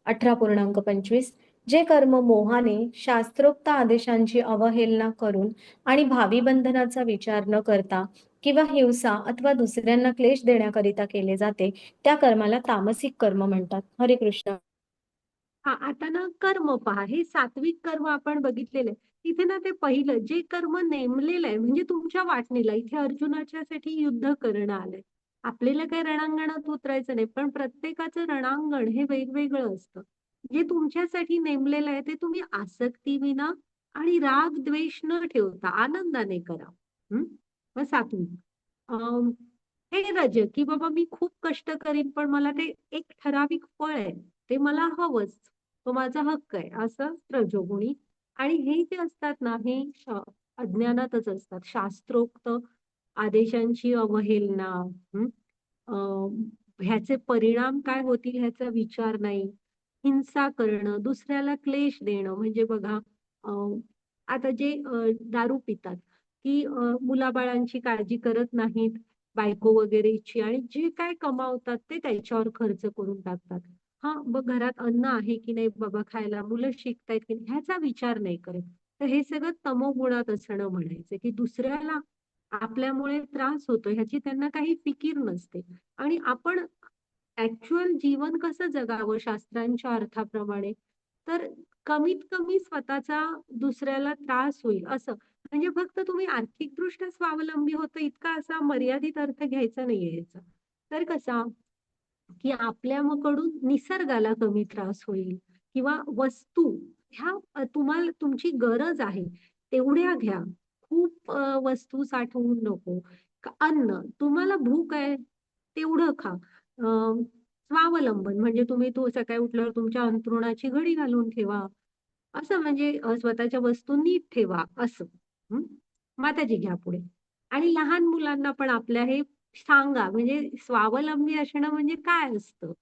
18.25 जे कर्म मोहाने शास्त्रोक्त आदेशांची अवहेलना करून आणि भावी बंधनाचा विचार न करता किंवा हिंसा अथवा दुसऱ्यांना क्लेश देण्याकरिता केले जाते, त्या कर्माला तामसिक कर्म म्हणतात. हरे कृष्ण. हा आता ना कर्म पहा, हे सात्विक कर्म आपण बघितलेले. इथे ना ते पहिलं जे कर्म नेमलेलं आहे म्हणजे तुमच्या वाटणीला, इथे अर्जुनाच्यासाठी युद्ध करणं आलंय. आपल्याला काही रणांगणात उतरायचं नाही, पण प्रत्येकाचं रणांगण हे वेगवेगळं असतं. जे तुमच्यासाठी नेमलेलं आहे ते तुम्ही आसक्तीविना आणि राग द्वेष न ठेवता आनंदाने करा. हम्म. मग सात्विक. अं, हे रज की बाबा मी खूप कष्ट करीन, पण मला ते एक ठराविक फळ आहे, ते मला हवंच, तो माझा हक्क आहे, असं रजोगुणी. आणि हे जे असतात ना, हे अज्ञानातच असतात, शास्त्रोक्त आदेशांची अवहेलना. हं? ह्याचे परिणाम काय होतील ह्याचा विचार नाही, हिंसा करणं, दुसऱ्याला क्लेश देणं. म्हणजे बघा, आता जे दारू पितात की मुलाबाळांची काळजी करत नाहीत, बायको वगैरेची, आणि जे काय कमावतात ते त्याच्यावर खर्च करून टाकतात. हा बघ, घरात अन्न आहे की नाही बाबा खायला, मुलं शिकतायत की नाही, ह्याचा विचार नाही करत. तर हे सगळं तमोगुणात असणं म्हणायचं, की दुसऱ्याला आपल्यामुळे त्रास होतो ह्याची त्यांना काही फिकीर नसते. आणि आपण ऍक्च्युअल जीवन कसं जगावं शास्त्रांच्या अर्थाप्रमाणे, तर कमीत कमी स्वतःचा दुसऱ्याला त्रास होईल असं. म्हणजे फक्त तुम्ही आर्थिकदृष्ट्या स्वावलंबी होतं इतका असा मर्यादित अर्थ घ्यायचा नाहीये याचा. तर कसा, की आपल्याकडून निसर्गाला कमी त्रास होईल, किंवा वस्तू ह्या तुम्हाला तुमची गरज आहे तेवढ्या घ्या, खूप वस्तू साठवून नको. अन्न तुम्हाला भूक आहे तेवढं खा. स्वावलंबन म्हणजे तुम्ही तो सकाळी उठल्यावर तुमच्या अंथरुणाची घडी घालून ठेवा, असं म्हणजे स्वतःच्या वस्तू नीट ठेवा असं. हं? माताजी घ्या पुढे. आणि लहान मुलांना पण आपल्या हे सांगा, म्हणजे स्वावलंबी असणं म्हणजे काय असतं.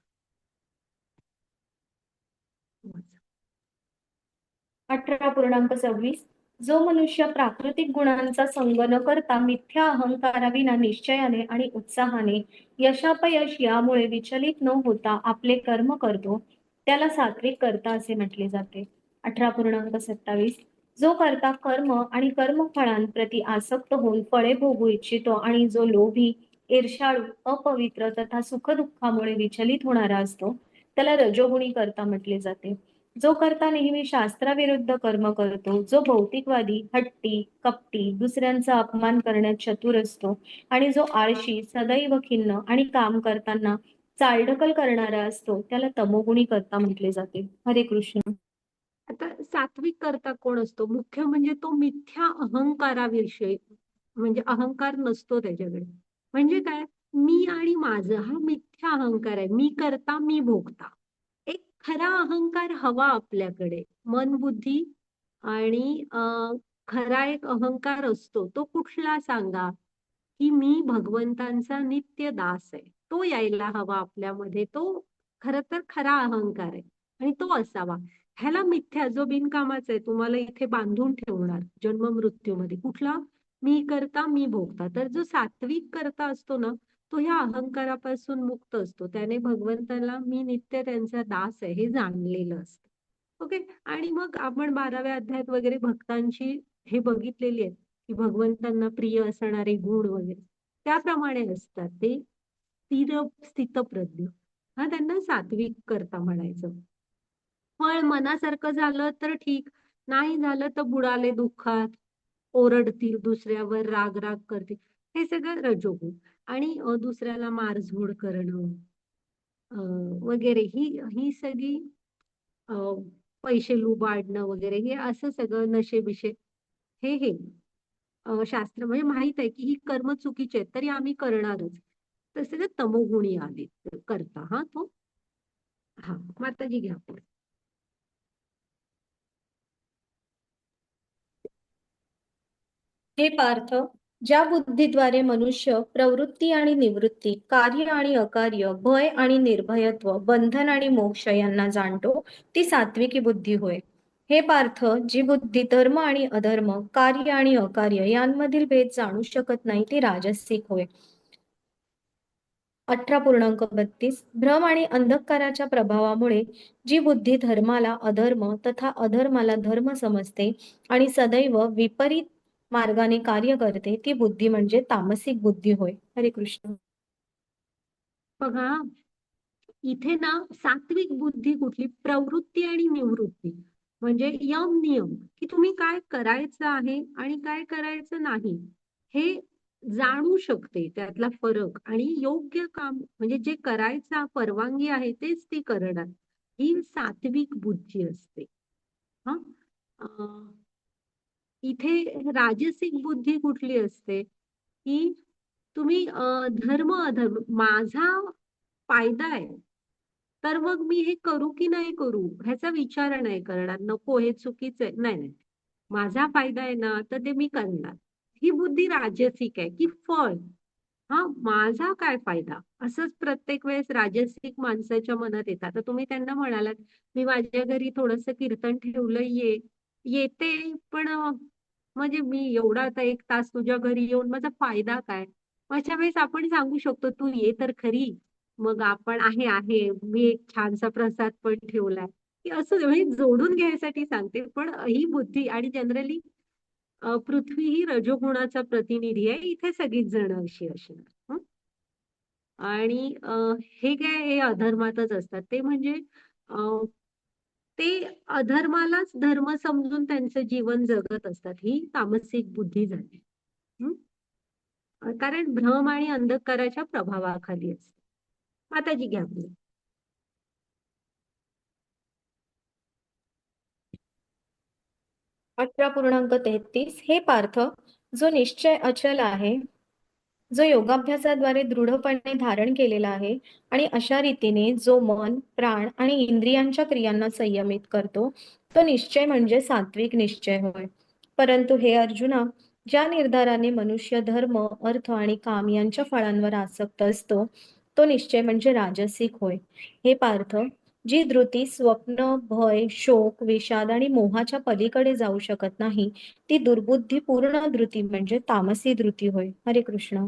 18.26 जो मनुष्य प्राकृतिक गुणांचा संग न करता मिथ्या अहंकाराविना निश्चयाने आणि उत्साहाने यशापयश यामुळे विचलित न होता आपले कर्म करतो, त्याला सात्विक कर्ता असे म्हटले जाते. 18.27 जो करता कर्म आणि कर्मफळांप्रती आसक्त होऊन फळे भोगू इच्छितो आणि जो लोभी, ईर्ष्याळू, अपवित्र तथा सुखदुःखामुळे विचलित होणारा असतो, त्याला रजोगुणी कर्ता म्हटले जाते. जो करता नेहमी शास्त्राविरुद्ध कर्म करतो, जो भौतिकवादी, हट्टी, कपटी, दुसऱ्यांचा अपमान करण्यात चतुर असतो आणि जो आळशी, सदैव खिन्न आणि काम करताना चालढकल करणारा असतो, त्याला तमोगुणी कर्ता म्हटले जाते. हरे कृष्ण. आता सात्विक कर्ता कोण असतो, मुख्य म्हणजे तो मिथ्या अहंकाराविषयी म्हणजे अहंकार नसतो त्याच्याकडे. म्हणजे काय, मी आणि माझं हा मिथ्या अहंकार आहे. मी करता मी भोगता. एक खरा अहंकार हवा आपल्याकडे. मन बुद्धी आणि खरा एक अहंकार असतो. तो कुठला सांगा? की मी भगवंतांचा नित्य दास आहे. तो यायला हवा आपल्यामध्ये. तो खरं तर खरा अहंकार आहे आणि तो असावा. ह्याला मिथ्या जो बिनकामाचा आहे तुम्हाला इथे बांधून ठेवणार जन्म मृत्यूमध्ये. कुठला? मी करता मी भोगता. तर जो सात्विक करता असतो ना, तो ह्या अहंकारापासून मुक्त असतो. त्याने भगवंताला मी नित्य त्यांचा दास आहे हे जाणलेलं असतं. ओके. आणि मग आपण 12व्या अध्यायात वगैरे भक्तांची हे बघितलेली आहे की भगवंतांना प्रिय असणारे गुण वगैरे त्याप्रमाणे असतात ते स्थिर स्थितप्रज्ञ. हा त्यांना सात्विक करता म्हणायचं. फळ मनासारखं झालं तर ठीक, नाही झालं तर बुडाले दुःखात, ओरडतील दुसऱ्यावर, राग राग करतील. हे सगळं रजोगुण. आणि दुसऱ्याला मारझोड करणं वगैरे ही ही सगळी अ, पैसे लुबाडणं वगैरे हे असं सगळं नशेबिशे हे शास्त्र म्हणजे माहित आहे की ही कर्म चुकीची आहेत तरी आम्ही करणारच. तसे ते तमोगुणी आले करता हा तो. हा माताजी घ्या पुढे. हे पार्थ, ज्या बुद्धीद्वारे मनुष्य प्रवृत्ती आणि निवृत्ती, कार्य आणि अकार्य, भय आणि निर्भयत्व, बंधन आणि मोक्ष यांना जाणतो, ती सात्विकी बुद्धी होय. हे पार्थ, जी बुद्धी धर्म आणि अधर्म, कार्य आणि अकार्य यांमधील भेद जाणू शकत नाही, ती राजसिक होय. 18.32 भ्रम आणि अंधकाराच्या प्रभावामुळे जी बुद्धी धर्माला अधर्म तथा अधर्माला धर्म समजते आणि सदैव विपरीत मार्गाने कार्य करते, ती बुद्धी म्हणजे तामसिक बुद्धी होय. हरे कृष्ण. बघा इथे ना सात्विक बुद्धी कुठली? प्रवृत्ती आणि निवृत्ती. म्हणजे यम नियम की तुम्ही काय करायचं आहे आणि काय करायचं नाही हे जाणू शकते. त्यातला फरक आणि योग्य काम म्हणजे जे करायचा परवानगी आहे तेच ती करणार. ही सात्विक बुद्धी असते. हा इथे राजसिक बुद्धी कुठली असते की तुम्ही धर्म अधर्म माझा फायदा आहे तर मग मी हे करू की नाही करू ह्याचा विचार नाही करणार. नको हे चुकीचं आहे. नाही नाही, माझा फायदा आहे ना तर ते मी करणार. ही बुद्धी राजसिक आहे की फळ. हा माझा काय फायदा असंच प्रत्येक वेळेस राजसिक माणसाच्या मनात येतात. तर तुम्ही त्यांना म्हणालात मी माझ्या घरी थोडंसं कीर्तन ठेवलं येते पण म्हणजे मी एवढा आता 1 तास तुझ्या घरी येऊन माझा फायदा काय? अशा वेळेस आपण सांगू शकतो तू ये तर खरी. मग आपण आहे मी एक छानसा प्रसाद पण ठेवलाय की असं म्हणजे जोडून घ्यायसाठी सांगते. पण ही बुद्धी आणि जनरली पृथ्वी ही रजोगुणाचा प्रतिनिधी आहे. इथे सगळीच जण अशी असणार. हं? आणि हे काय हे अधर्मातच असतात. ते म्हणजे अ, ते अधर्मालाच धर्म समजून त्यांचं जीवन जगत असतात. ही तामसिक बुद्धी झाली. हं? कारण भ्रम आणि अंधकाराच्या प्रभावाखाली असते. माताजी घ्या पुढे. 18.33 हे पार्थ, जो निश्चय अचल आहे, जो योगाभ्यासाद्वारे दृढपणे धारण केलेला आहे आणि अशा रीतीने जो मन, प्राण आणि इंद्रियांच्या क्रियांना संयमित करतो, तो निश्चय म्हणजे सात्विक निश्चय होय. परंतु हे अर्जुना, ज्या निर्धाराने मनुष्य धर्म, अर्थ आणि काम यांच्या फळांवर आसक्त असतो, तो निश्चय म्हणजे राजसिक होय. हे पार्थ, जी धृती स्वप्न, भय, शोक, विषाद आणि मोहाच्या पलीकडे जाऊ शकत नाही, ती दुर्बुद्धी पूर्ण धृती म्हणजे तामसी धृती होय. हरे कृष्ण.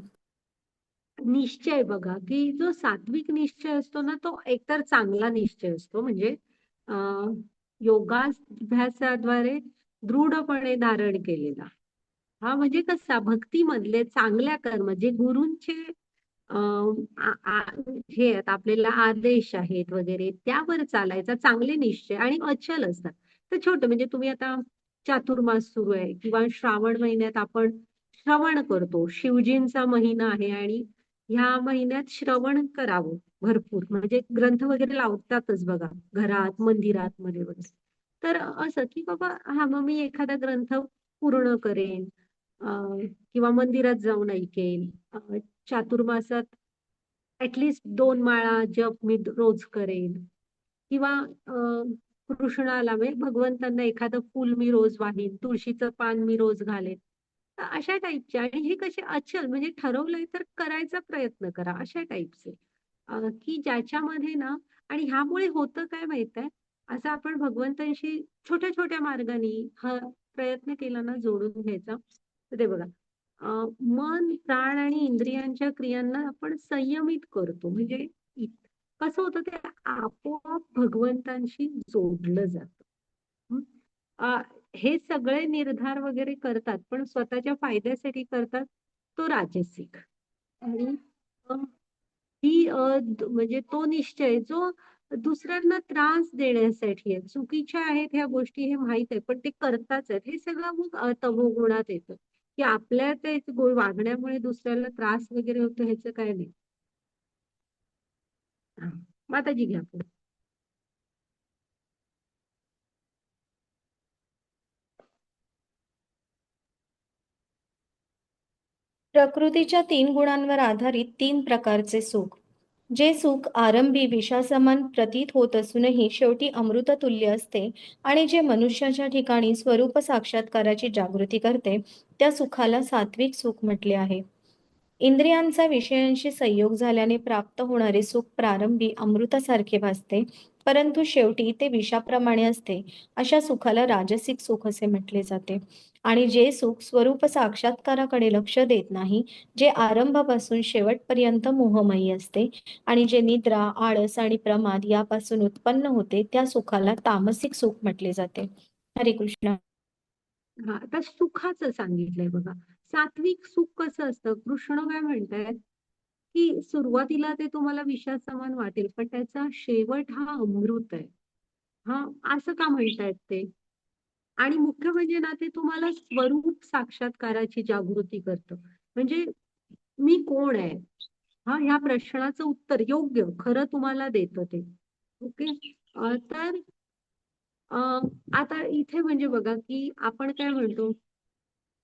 निश्चय बघा की जो सात्विक निश्चय असतो ना तो एकतर चांगला निश्चय असतो. म्हणजे अं योगाभ्यासाद्वारे दृढपणे धारण केलेला. हा म्हणजे कसा भक्तीमधले चांगल्या कर्म जे गुरूंचे हे आहेत आपल्याला आदेश आहेत वगैरे त्यावर चालायचा चांगले निश्चय आणि अचल असतात. तर छोटे म्हणजे तुम्ही आता चातुर्मास सुरू आहे किंवा श्रावण महिन्यात आपण श्रवण करतो. शिवजींचा महिना आहे आणि ह्या महिन्यात श्रवण करावं भरपूर. म्हणजे ग्रंथ वगैरे लावतातच बघा घरात मंदिरात मध्ये वगैरे. तर असं की बाबा हा मग मी एखादा ग्रंथ पूर्ण करेन. किंवा मंदिरात जाऊन ऐकेल, चातुर्मासात ऍटलिस्ट 2 माळा जप मी रोज करेन, किंवा कृष्णाला म्हणजे भगवंतांना एखादं फुल मी रोज वाहीन, तुळशीचं पान मी रोज घालेन. अशा टाईपचे. आणि हे कसे अचल म्हणजे ठरवलंय तर करायचा प्रयत्न करा अशा टाईपचे, की ज्याच्यामध्ये ना. आणि ह्यामुळे होतं काय माहितीये, असं आपण भगवंतांशी छोट्या छोट्या मार्गाने हा प्रयत्न केला ना जोडून घ्यायचा, तर ते बघा, मन, प्राण आणि इंद्रियांच्या क्रियांना आपण संयमित करतो. म्हणजे कसं होतं ते आपोआप भगवंतांशी जोडलं जातं. हं. अ, हे सगळे निर्धार वगैरे करतात, पण स्वतःच्या फायद्यासाठी करतात, तो राजसिक. आणि अ, म्हणजे तो निश्चय जो दुसऱ्यांना त्रास देण्यासाठी आहे. चुकीच्या आहेत ह्या गोष्टी हे माहित आहे, पण ते करताच आहेत. हे सगळं मग तमोगुणात येतं, की आपल्या ते वागण्यामुळे दुसऱ्याला त्रास वगैरे होतो ह्याचं काय नाही. हा. माताजी घ्या पुढे. प्रकृतीच्या 3 गुणांवर आधारित 3 प्रकारचे सुख. जे सुख आरंभी विषासमान प्रतीत होत असूनही शेवटी अमृततुल्य असते आणि जे मनुष्याच्या ठिकाणी स्वरूप साक्षात्काराची जागृती करते, त्या सुखाला सात्विक सुख म्हटले आहे. इंद्रियांचा विषयांशी संयोग झाल्याने प्राप्त होणारे सुख प्रारंभी अमृतासारखे भासते, परंतु शेवटी ते विषाप्रमाणे असते. अशा सुखाला राजसिक सुख असे म्हटले जाते. आणि जे सुख स्वरूप साक्षात्काराकडे लक्ष देत नाही, जे आरंभापासून शेवटपर्यंत मोहमयी असते आणि जे निद्रा, आळस आणि प्रमाद यापासून उत्पन्न होते, त्या सुखाला तामसिक सुख म्हटले जाते. हरे कृष्ण. हा, आता सुखाचं सांगितलंय बघा. सात्विक सुख कसं असतं, कृष्ण काय म्हणतायत, की सुरुवातीला ते तुम्हाला विषासमान वाटेल, पण त्याचा शेवट हा अमृत आहे. हा, असं का म्हणतायत ते. आणि मुख्य म्हणजे ना, ते तुम्हाला स्वरूप साक्षात्काराची जागृती करतं. म्हणजे मी कोण आहे, हा ह्या प्रश्नाचं उत्तर योग्य खरं तुम्हाला देतं ते. ओके. तर आता इथे म्हणजे बघा, की आपण काय म्हणतो,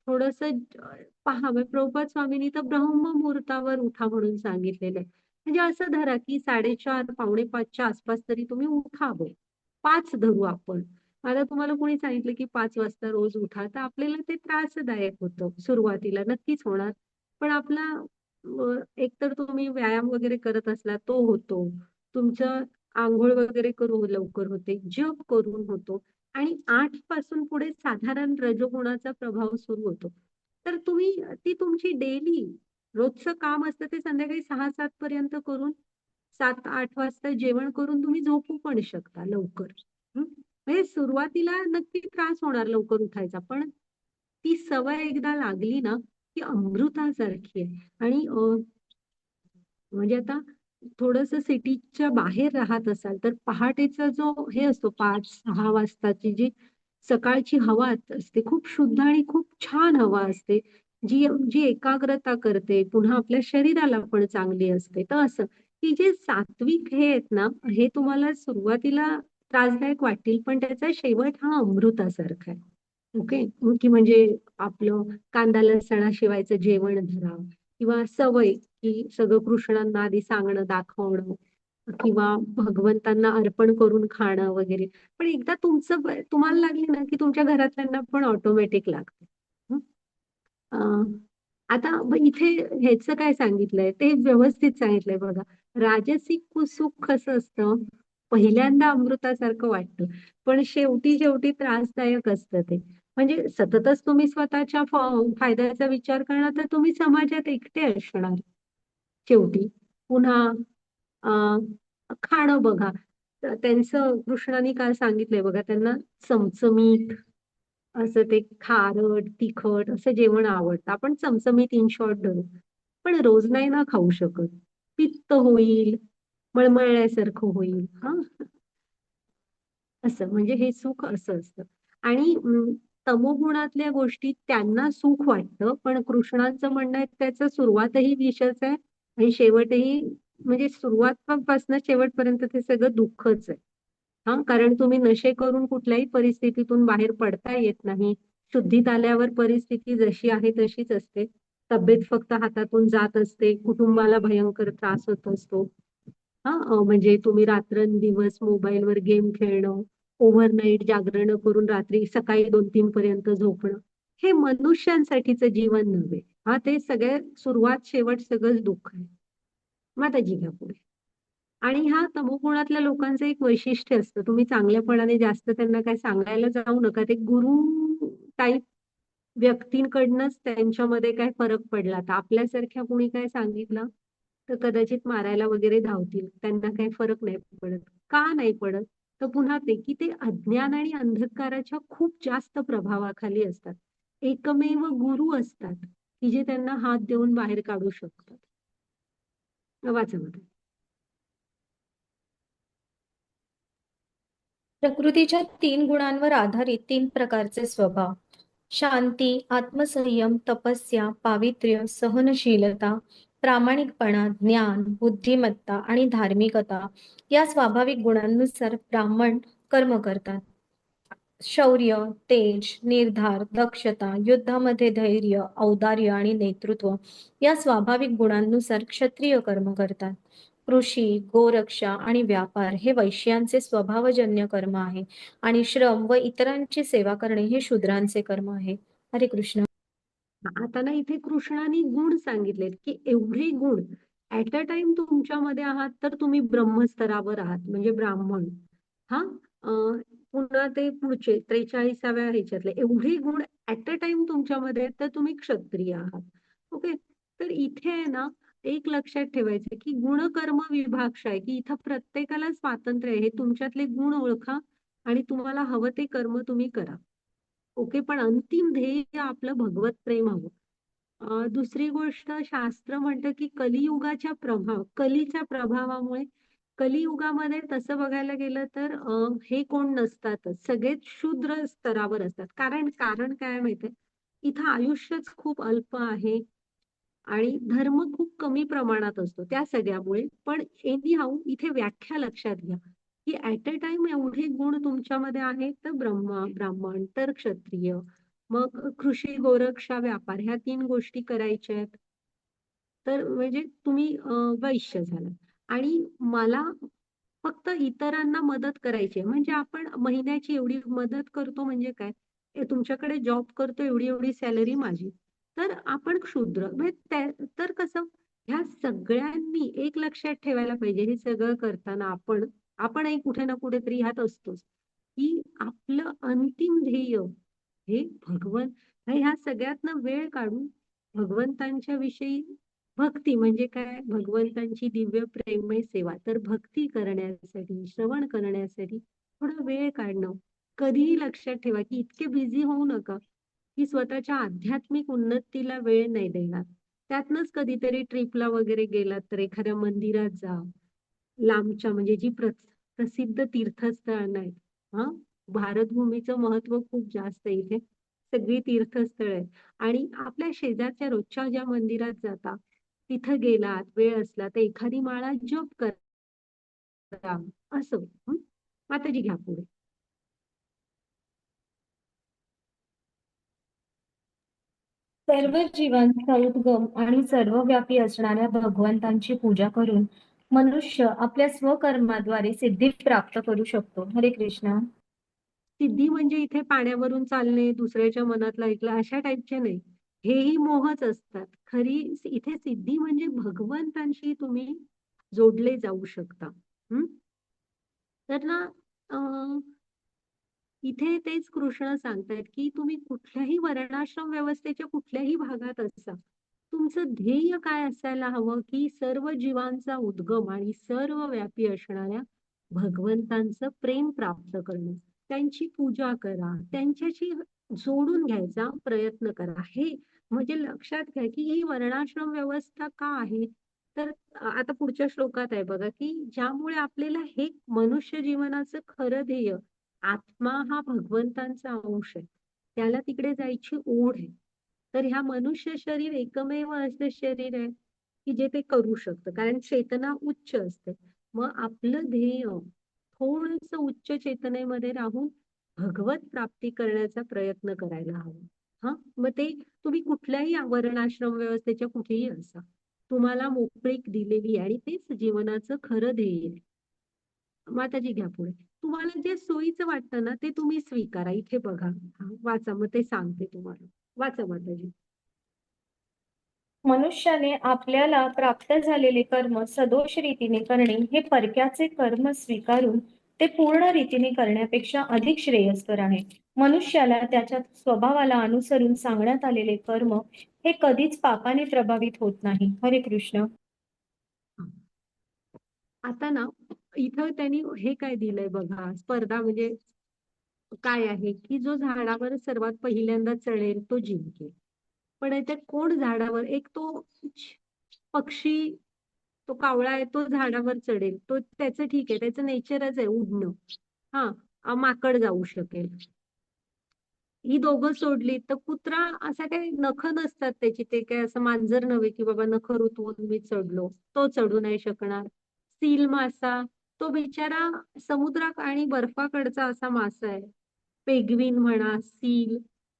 थोडस पहा, म्हणजे प्रभुपाद स्वामींनी तर ब्रह्ममुहूर्तावर उठा म्हणून सांगितलेलं आहे. म्हणजे असं धरा की 4:30 पावणे 5च्या आसपास तरी तुम्ही उठावं. 5 धरू आपण. आता तुम्हाला कोणी सांगितलं की 5 वाजता रोज उठा, तर आपल्याला ते त्रासदायक होतं सुरुवातीला, नक्कीच होणार. पण आपला एकतर तुम्ही व्यायाम वगैरे करत असला तो होतो, तुमचं आंघोळ वगैरे करून लवकर होते, जप करून होतो. आणि 8 पासून पुढे साधारण रजोगुणाचा प्रभाव सुरू होतो. तर तुम्ही ती तुमची डेली रोजचं काम असतं ते संध्याकाळी 6-7 पर्यंत करून 7-8 वाजता जेवण करून तुम्ही झोपू पण शकता लवकर. हं? म्हणजे सुरुवातीला नक्की त्रास होणार लवकर उठायचा, पण ती सवय एकदा लागली ना, ती अमृतासारखी आहे. आणि म्हणजे आता थोडस सिटीच्या बाहेर राहत असाल तर पहाटेचा जो हे असतो 5-6 वाजताची जी सकाळची हवा असते, खूप शुद्ध आणि खूप छान हवा असते, जी जी एकाग्रता करते, पुन्हा आपल्या शरीराला पण चांगली असते. तर असं की जे सात्विक हे आहेत ना, हे तुम्हाला सुरुवातीला त्रासदायक वाटतील, पण त्याचा शेवट हा अमृतासारखा आहे. ओके. की म्हणजे आपलं कांदा लसणाशिवायचं जेवण धरा, किंवा सवय की सगळं कृष्णांना आधी सांगणं, दाखवणं, किंवा भगवंतांना अर्पण करून खाणं वगैरे. पण एकदा तुम्हाला लागली ना, की तुमच्या घरातल्यांना पण ऑटोमॅटिक लागतं. हं? अं, आता इथे ह्याचं काय सांगितलंय ते व्यवस्थित सांगितलंय बघा. राजसिक सुख कसं असतं, पहिल्यांदा अमृतासारखं वाटतं, पण शेवटी शेवटी त्रासदायक असतं ते. म्हणजे सततच तुम्ही स्वतःच्या फायद्याचा विचार करणार तर तुम्ही समाजात एकटे असणार शेवटी. पुन्हा अं, खाणं बघा. त्यांचं कृष्णाने काय सांगितलंय बघा, त्यांना चमचमीत असं ते खारट, तिखट असं जेवण आवडतं. आपण चमचमीत इन शॉर्ट धरू. पण रोज नाही ना खाऊ शकत. पित्त होईल, मळमळल्यासारखं होईल. हा, असं म्हणजे हे सुख असं असतं. आणि तमोगुणातल्या गोष्टी त्यांना सुख वाटतं, पण कृष्णांचं म्हणणं आहे त्याचं सुरुवातही विषच आहे आणि शेवटही, म्हणजे सुरुवातपासून शेवटपर्यंत ते सगळं दुःखच आहे. हा, कारण तुम्ही नशे करून कुठल्याही परिस्थितीतून बाहेर पडता येत नाही. शुद्धीत आल्यावर परिस्थिती जशी आहे तशीच असते. तब्येत फक्त हातातून जात असते, कुटुंबाला भयंकर त्रास होत असतो. म्हणजे तुम्ही रात्रंदिवस मोबाईलवर गेम खेळणं, ओव्हरनाईट जागरण करून रात्री सकाळी 2-3 पर्यंत झोपणं, हे मनुष्यांसाठीचं जीवन नव्हे. ते सगळे सुरुवात शेवट सगळंच दुःख आहे. माताजी घ्या पुढे. आणि ह्या तमोगुणातल्या लोकांचं एक वैशिष्ट्य असतं. तुम्ही चांगल्यापणाने जास्त त्यांना काय सांगायला जाऊ नका. ते गुरु टाइप व्यक्तींकडनंच त्यांच्यामध्ये काय फरक पडला. तर आपल्यासारख्या कोणी काय सांगितलं तर कदाचित मारायला वगैरे धावतील. त्यांना काही फरक नाही पडत. का नाही पडत? तर पुन्हा ते की ते अज्ञान आणि अंधकाराच्या खूप जास्त प्रभावाखाली असतात. एकमेव गुरु असतात की जे त्यांना हात देऊन बाहेर काढू शकतात. वाचा मग. प्रकृतीच्या 3 गुणांवर आधारित 3 प्रकारचे स्वभाव. शांती, आत्मसंयम, तपस्या, पावित्र्य, सहनशीलता, प्रामाणिकपणा, ज्ञान, बुद्धिमत्ता आणि धार्मिकता या स्वाभाविक गुणांनुसार ब्राह्मण कर्म करतात. शौर्य, तेज, निर्धार, दक्षता, युद्धामध्ये धैर्य, औदार्य आणि नेतृत्व या स्वाभाविक गुणांनुसार क्षत्रिय कर्म करतात. कृषी, गोरक्षा आणि व्यापार हे वैश्यांचे स्वभावजन्य कर्म आहे आणि श्रम व इतरांची सेवा करणे हे शूद्रांचे कर्म आहे. हरे कृष्ण. आता ना इथे कृष्णाने गुण सांगितलेत की एवढे गुण ऍट अ टाइम तुमच्यामध्ये आहात तर तुम्ही ब्रह्मस्तरावर आहात म्हणजे ब्राह्मण. हा पुन्हा ते पुढचे 43व्या ह्याच्यातले एवढे गुण ऍट अ टाइम तुमच्यामध्ये आहेत तर तुम्ही क्षत्रिय आहात. ओके. तर इथे आहे ना एक लक्षात ठेवायचं की गुणकर्म विभागशा आहे की इथं प्रत्येकाला स्वातंत्र्य आहे. हे तुमच्यातले गुण ओळखा आणि तुम्हाला हवं ते कर्म तुम्ही करा. ओके. पण अंतिम ध्येय आपलं भगवत प्रेम हवं. दुसरी गोष्ट शास्त्र म्हणतं की कलीच्या प्रभावामुळे कलियुगामध्ये तसं बघायला गेलं तर हे कोण नसतातच. सगळेच शूद्र स्तरावर असतात. कारण कारण काय माहितीये इथं आयुष्यच खूप अल्प आहे आणि धर्म खूप कमी प्रमाणात असतो त्या सगळ्यामुळे. पण एनी हाऊ इथे व्याख्या लक्षात घ्या की ऍट अ टाइम एवढे गुण तुमच्यामध्ये आहेत तर ब्राह्मण तर क्षत्रिय, मग कृषी, गोरक्षा, व्यापार ह्या 3 गोष्टी करायच्या आहेत. तर म्हणजे तुम्ही वैश्य झाला. आणि मला फक्त इतरांना मदत करायची आहे. म्हणजे आपण महिन्याची एवढी मदत करतो म्हणजे काय? तुमच्याकडे जॉब करतो एवढी एवढी सॅलरी माझी. तर आपण क्षुद्र म्हणजे तर कसं ह्या सगळ्यांनी एक लक्षात ठेवायला पाहिजे हे सगळं करताना आपणही कुठे ना कुठेतरी ह्यात असतोच की आपलं अंतिम ध्येय हे ह्या सगळ्यातनं वेळ काढून भगवंतांच्या विषयी भक्ती म्हणजे काय भगवंतांची दिव्य प्रेममय सेवा तर भक्ती करण्यासाठी श्रवण करण्यासाठी थोडा वेळ काढणं. कधीही लक्षात ठेवा की इतके बिझी होऊ नका की स्वतःच्या आध्यात्मिक उन्नतीला वेळ नाही देणार. त्यातनच कधीतरी ट्रिपला वगैरे गेलात तर एखाद्या मंदिरात जा. लांबच्या म्हणजे जी प्रसिद्ध तीर्थस्थळांना आहेत. हा भारतभूमीचं महत्व खूप जास्त आहे इथे. सगळी तीर्थस्थळ आहेत आणि आपल्या शेजारच्या रोजच्या ज्या मंदिरात जाता तिथं गेलात वेळ असला तर एखादी माळा जप करा असं. माताजी घ्या पुढे. सर्व जीवांचा उद्गम आणि सर्वव्यापी असणाऱ्या भगवंतांची पूजा करून मनुष्य आपल्या स्वकर्माद्वारे सिद्धी प्राप्त करू शकतो. हरे कृष्ण. सिद्धी म्हणजे इथे पाण्यावरून चालणे दुसऱ्याच्या मनातलं ऐकलं अशा टाईपचे नाही. हेही मोहच असतात. खरी इथे सिद्धी म्हणजे भगवंतांशी तुम्ही जोडले जाऊ शकता. तर ना इथे तेच कृष्ण सांगतायत की तुम्ही कुठल्याही वर्णाश्रम व्यवस्थेच्या कुठल्याही भागात असा तुमचं ध्येय काय असायला हवं की सर्व जीवांचा उद्गम आणि सर्व व्यापी असणाऱ्या भगवंतांचं प्रेम प्राप्त करणं. त्यांची पूजा करा, त्यांच्याशी जोडून घ्यायचा प्रयत्न करा. हे म्हणजे लक्षात घ्या की ही वर्णाश्रम व्यवस्था का आहे. तर आता पुढच्या श्लोकात आहे बघा की ज्यामुळे आपल्याला हे मनुष्य जीवनाचं खरं ध्येय आत्मा हा भगवंतांचा अंश आहे. त्याला तिकडे जायची ओढ आहे. तर ह्या मनुष्य शरीर एकमेव असं शरीर आहे की जे ते करू शकतं कारण चेतना उच्च असते. मग आपलं ध्येय थोडस उच्च चेतनेमध्ये राहून भगवत प्राप्ती करण्याचा प्रयत्न करायला हवा. हा, मग ते तुम्ही कुठल्याही वर्णाश्रम व्यवस्थेच्या कुठेही असा, तुम्हाला मोकळीक दिलेली आहे आणि तेच जीवनाचं खरं ध्येय आहे. माताजी घ्या पुढे. तुम्हाला जे सोयीचं वाटतं ना ते तुम्ही स्वीकारा. इथे बघा, हा, वाचा, मग ते सांगते तुम्हाला. वाचा माताजी. मनुष्याने आपल्याला प्राप्त झालेले कर्म सदोष रीतीने करणे हे परक्याचे कर्म स्वीकारून ते पूर्ण रीतीने करण्यापेक्षा अधिक श्रेयस्कर आहे. मनुष्याला त्याच्या स्वभावाला अनुसरून सांगण्यात आलेले कर्म हे कधीच पापाने प्रभावित होत नाही. हरे कृष्ण. आता ना, इथं त्यांनी हे काय दिलंय बघा, स्पर्धा म्हणजे काय आहे की जो झाडावर सर्वात पहिल्यांदा चढेल तो जिंकेल. पण इथे कोण झाडावर, एक तो पक्षी, तो कावळा आहे, तो झाडावर चढेल, तो त्याचं ठीक आहे, त्याचं नेचरच आहे उडणं. हा, माकड जाऊ शकेल. ही दोघं सोडली तर कुत्रा, असा काही नख नसतात त्याची, ते काय असं मांजर नव्हे की बाबा नख रुतवून मी चढलो, तो चढू नाही शकणार. सील मासा, तो बिचारा समुद्रा आणि बर्फाकडचा असा मासा आहे. पेग्विन म्हणा, सील,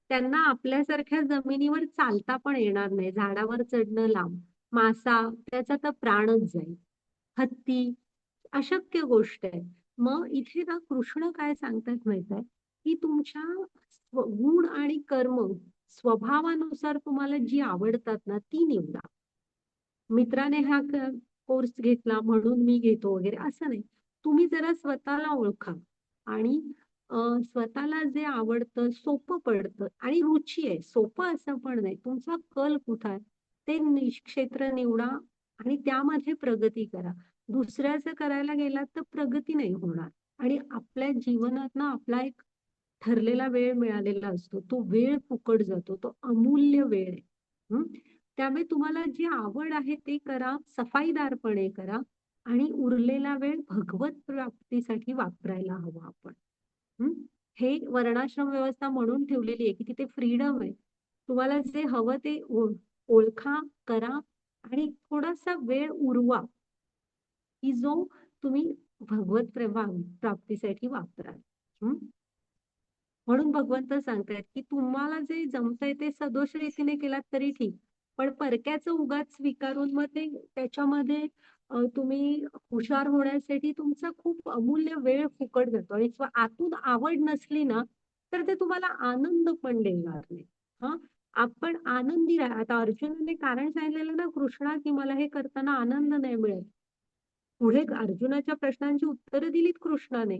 त्यांना आपल्यासारख्या जमिनीवर चालता पण येणार नाही, झाडावर चढणं लांब. मासा, त्याचा तर प्राणच जाईल. हत्ती, अशक्य गोष्ट आहे. मग इथे ना कृष्ण काय सांगतात माहित आहे, की तुमच्या गुण आणि कर्म स्वभावानुसार तुम्हाला जी आवडतात ना ती निवडा. मित्राने हा कोर्स घेतला म्हणून मी घेतो वगैरे असं नाही. तुम्ही जरा स्वतःला ओळखा आणि स्वतःला जे आवडतं, सोपं पडतं आणि रुची आहे, सोपं असं पण नाही, तुमचा कल कुठं आहे ते क्षेत्र निवडा आणि त्यामध्ये प्रगती करा. दुसऱ्याचं करायला गेलात तर प्रगती नाही होणार. आणि आपल्या जीवनात ना आपला एक ठरलेला वेळ मिळालेला असतो, तो वेळ फुकट जातो, तो अमूल्य वेळ आहे. त्यामुळे तुम्हाला जी आवड आहे ते करा, सफाईदारपणे करा आणि उरलेला वेळ भगवत प्राप्तीसाठी वापरायला हवा आपण. हम्म. हे वर्णाश्रम व्यवस्था म्हणून ठेवलेली आहे की तिथे फ्रीडम आहे. तुम्हाला जे हवं ते ओळखा, करा आणि थोडासा वेळ उरवा की जो तुम्ही भगवत प्राप्तीसाठी वापराल. म्हणून भगवंत सांगतायत की तुम्हाला जे जमतंय ते सदोष रीतीने केलात तरी ठीक, पण परक्याचं उगाच स्वीकारून मग ते त्याच्यामध्ये तुम्ही हुशार होण्यासाठी तुमचा खूप अमूल्य वेळ फुकट जातो आणि आतून आवड नसली ना तर ते तुम्हाला आनंद पण देणार नाही. हा, आपण आनंदी राहा. आता अर्जुनाने कारण सांगितलेलं ना कृष्णा की मला हे करताना आनंद नाही मिळत. पुढे अर्जुनाच्या प्रश्नांची उत्तरं दिलीत कृष्णाने.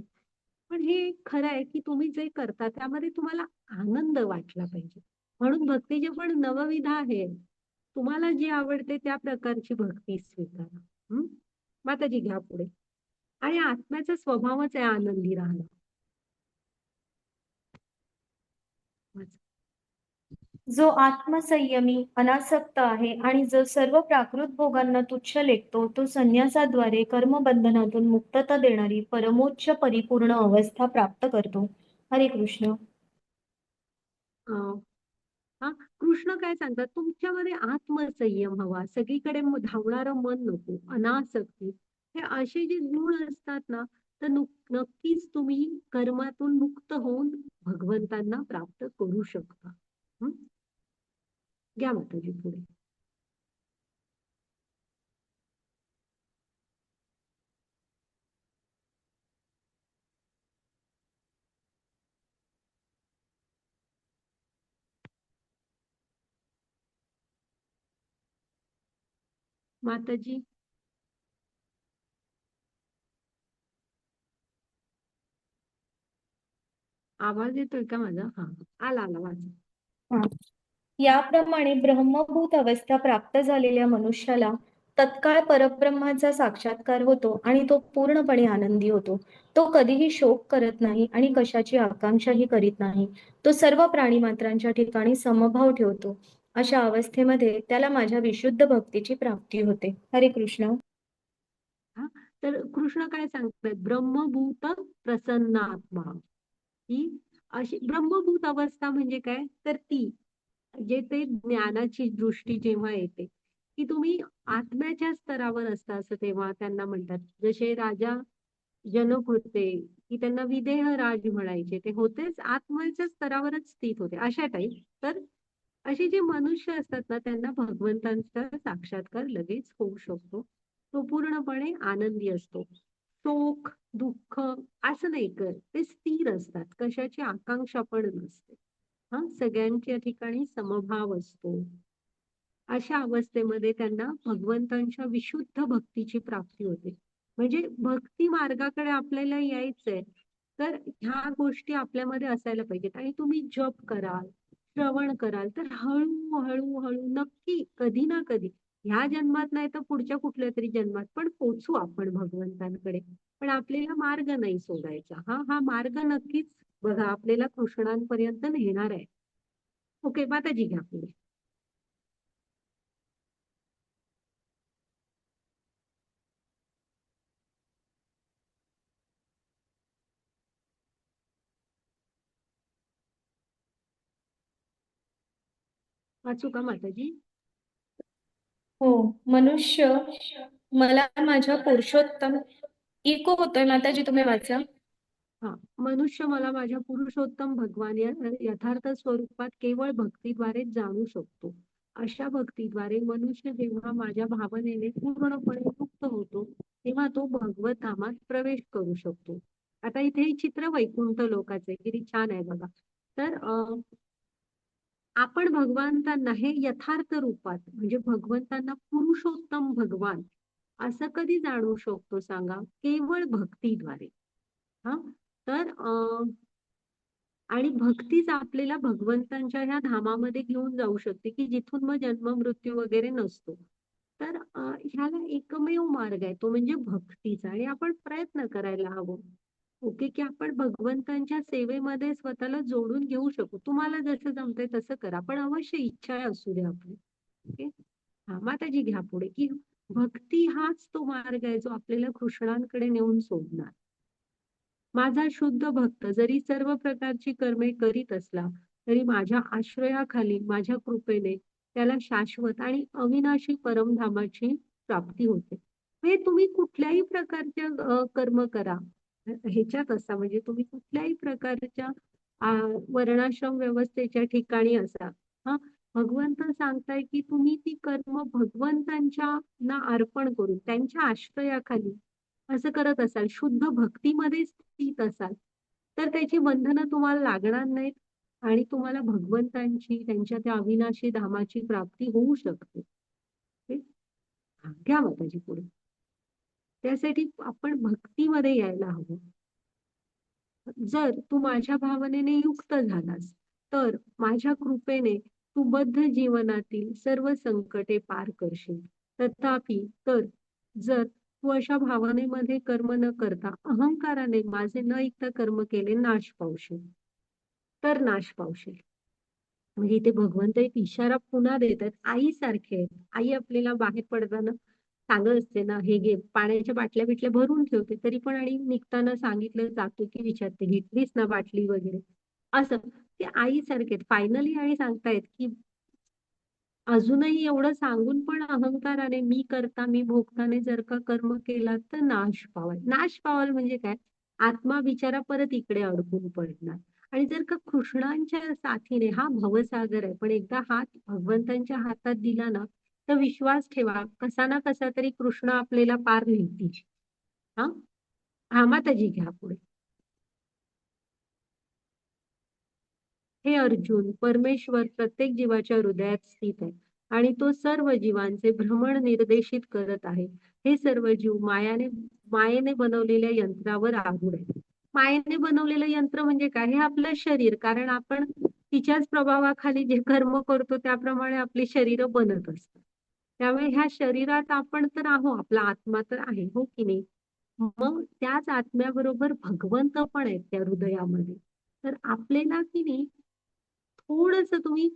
पण हे खरं आहे की तुम्ही जे करता त्यामध्ये तुम्हाला आनंद वाटला पाहिजे. म्हणून भक्तीचे पण नवविध आहे. तुम्हाला जी आवडते त्या प्रकारची भक्ती स्वीकारा. माताजी घ्या पुढे. आणि आत्म्याचा स्वभावच आहे आनंदी राहणं. जो आत्मसंयमी अनासक्त आहे आणि जो सर्व प्राकृत भोगांना तुच्छ लेखतो तो संन्यासाद्वारे कर्मबंधनातून मुक्तता देणारी परमोच्च परिपूर्ण अवस्था प्राप्त करतो. हरे कृष्ण. हा, कृष्ण काय सांगतात, तुमच्यामध्ये आत्मसंयम हवा, सगळीकडे धावणारं मन नको, अनासक्ती, हे असे जे गुण असतात ना तर नक्कीच तुम्ही कर्मातून मुक्त होऊन भगवंतांना प्राप्त करू शकता. घ्या माताजी पुढे. माताजी, आवाज येतोय का माझा? हा, आला आला, वाचा. याप्रमाणे ब्रह्मभूत अवस्था प्राप्त झालेल्या मनुष्याला तत्काळ परब्रह्माचा साक्षात्कार होतो आणि तो पूर्णपणे आनंदी होतो. तो कधीही शोक करत नाही आणि कशाची आकांक्षाही करीत नाही. तो सर्व प्राणीमात्रांच्या ठिकाणी समभाव ठेवतो. अशा अवस्थेमध्ये त्याला माझ्या विशुद्ध भक्तीची प्राप्ती होते. हरे कृष्ण. हा, तर कृष्ण काय सांगतात, ब्रह्मभूत प्रसन्नात्मा, ही अशी ब्रह्मभूत अवस्था म्हणजे काय, तर ती जे ते ज्ञानाची दृष्टी जेव्हा येते की तुम्ही आत्म्याच्या स्तरावर असता, असं तेव्हा त्यांना म्हणतात. जसे राजा जनक होते की त्यांना विदेह राज म्हणायचे, ते होतेच आत्म्याच्या स्तरावरच स्थित होते अशा टाईप. तर असे जे मनुष्य असतात ना त्यांना भगवंतांचा साक्षात्कार लगेच होऊ शकतो. तो पूर्णपणे आनंदी असतो. शोक, दुःख असं नाही करत, ते स्थिर असतात, कशाची आकांक्षा पण नसते. हा, सगळ्यांच्या ठिकाणी समभाव असतो. अशा अवस्थेमध्ये त्यांना भगवंतांच्या विशुद्ध भक्तीची प्राप्ती होते. म्हणजे भक्ती मार्गाकडे आपल्याला यायचंय तर ह्या गोष्टी आपल्यामध्ये असायला पाहिजेत. आणि तुम्ही जप कराल, श्रवण कराल तर हळू हळू नक्की कधी ना कधी, ह्या जन्मात नाही तर पुढच्या कुठल्या तरी जन्मात पण पोचू आपण भगवंतांकडे. पण आपल्याला मार्ग नाही सोडायचा. हा हा मार्ग नक्कीच बघा आपल्याला कृष्णांपर्यंत नेणार आहे. ओके, माताजी घ्या पुढे. वाचू का माताजी? हो. मनुष्य मला माझ्या पुरुषोत्तम इको होतोय माताजी, तुम्ही वाचा. हा, मनुष्य मला माझ्या पुरुषोत्तम भगवान या यथार्थ स्वरूपात केवळ भक्तीद्वारेच जाणू शकतो. अशा भक्तीद्वारे मनुष्य जेव्हा माझ्या भावनेने पूर्णपणे युक्त होतो तेव्हा तो भगवत धामात प्रवेश करू शकतो. आता इथे हे चित्र वैकुंठ लोकाचे किती छान आहे बघा. तर आपण भगवंतांना हे यथार्थ रूपात म्हणजे भगवंतांना पुरुषोत्तम भगवान असं कधी जाणू शकतो सांगा? केवळ भक्तीद्वारे. हा, तर आणि भक्तीच आपल्याला भगवंतांच्या ह्या धामामध्ये घेऊन जाऊ शकते की जिथून मग जन्म मृत्यू वगैरे नसतो. तर ह्याला एकमेव मार्ग आहे तो म्हणजे भक्तीचा. आणि आपण प्रयत्न करायला हवं. ओके, की आपण भगवंतांच्या सेवेमध्ये स्वतःला जोडून घेऊ शकू. तुम्हाला जसं जमतंय तसं करा, पण अवश्य इच्छा असू द्या आपली. ओके, हा, माताजी घ्या पुढे. की भक्ती हाच तो मार्ग आहे जो आपल्याला कृष्णांकडे नेऊन सोडणार. माझा शुद्ध भक्त जरी सर्व प्रकारची कर्मे करीत असला तरी माझ्या आश्रयाखाली माझ्या कृपेने त्याला शाश्वत आणि अविनाशी परमधामाची प्राप्ती होते. हे तुम्ही कुठल्याही प्रकारच्या कर्म करा, ह्याच्यात असा म्हणजे तुम्ही कुठल्याही प्रकारच्या वर्णाश्रम व्यवस्थेच्या ठिकाणी असा, हा, भगवंत सांगताय की तुम्ही ती कर्म भगवंतांच्या ना अर्पण करून त्यांच्या आश्रयाखाली असं करत असाल, शुद्ध भक्तीमध्ये स्थित असाल, तर त्याची बंधनं तुम्हाला लागणार नाहीत आणि तुम्हाला भगवंतांची त्यांच्या त्या अविनाशी धामाची प्राप्ती होऊ शकते. ठीक? हा, घ्या माताजी पुढे. त्यासाठी आपण भक्तीमध्ये यायला हवं. जर तू माझ्या भावनेने युक्त झालास तर माझ्या कृपेने तू बद्ध जीवनातील सर्व संकटे पार करशील. तथापि तर जर तू अशा भावनेमध्ये कर्म न करता अहंकाराने माझे न ऐकता कर्म केले नाश पावशील. तर नाश पावशील. म्हणजे इथे भगवंत एक इशारा पुन्हा देतात. आई सारखे आहेत. आई आपल्याला बाहेर पडताना सांगत असते ना, हे घे, पाण्याच्या बाटल्या बिटल्या भरून ठेवते तरी पण, आणि निघताना सांगितलं जातो की विचारते घेतलीस ना बाटली वगैरे. असं ते आई सारखे फायनली आणि सांगतायत की अजूनही एवढं सांगून पण अहंकाराने मी करता मी भोगताने जर का कर्म केला तर नाश पावाल. नाश पावाल म्हणजे काय? आत्मा बिचारा परत इकडे अडकून पडणार. आणि जर का कृष्णांच्या साथीने, हा भवसागर आहे पण एकदा हात भगवंतांच्या हातात दिला ना तर विश्वास ठेवा कसा ना कसा तरी कृष्ण आपल्याला पार नेतील. हा, हा, माताजी घ्या पुढे. हे अर्जुन, परमेश्वर प्रत्येक जीवाच्या हृदयात स्थित आहे आणि तो सर्व जीवांचे भ्रमण निर्देशित करत आहे. हे सर्व जीव मायेने बनवलेल्या यंत्रावर आरूढ आहे. मायेने बनवलेलं यंत्र म्हणजे काय? हे आपलं शरीर. कारण आपण तिच्याच प्रभावाखाली जे कर्म करतो त्याप्रमाणे आपली शरीर बनत असतात. त्यामुळे ह्या शरीरात आपण तर आहो, आपला आत्मा तर आहे, हो की नाही? मग त्याच आत्म्याबरोबर भगवंत पण आहेत त्या हृदयामध्ये. तर आपल्याला की नाही थोडस तुम्ही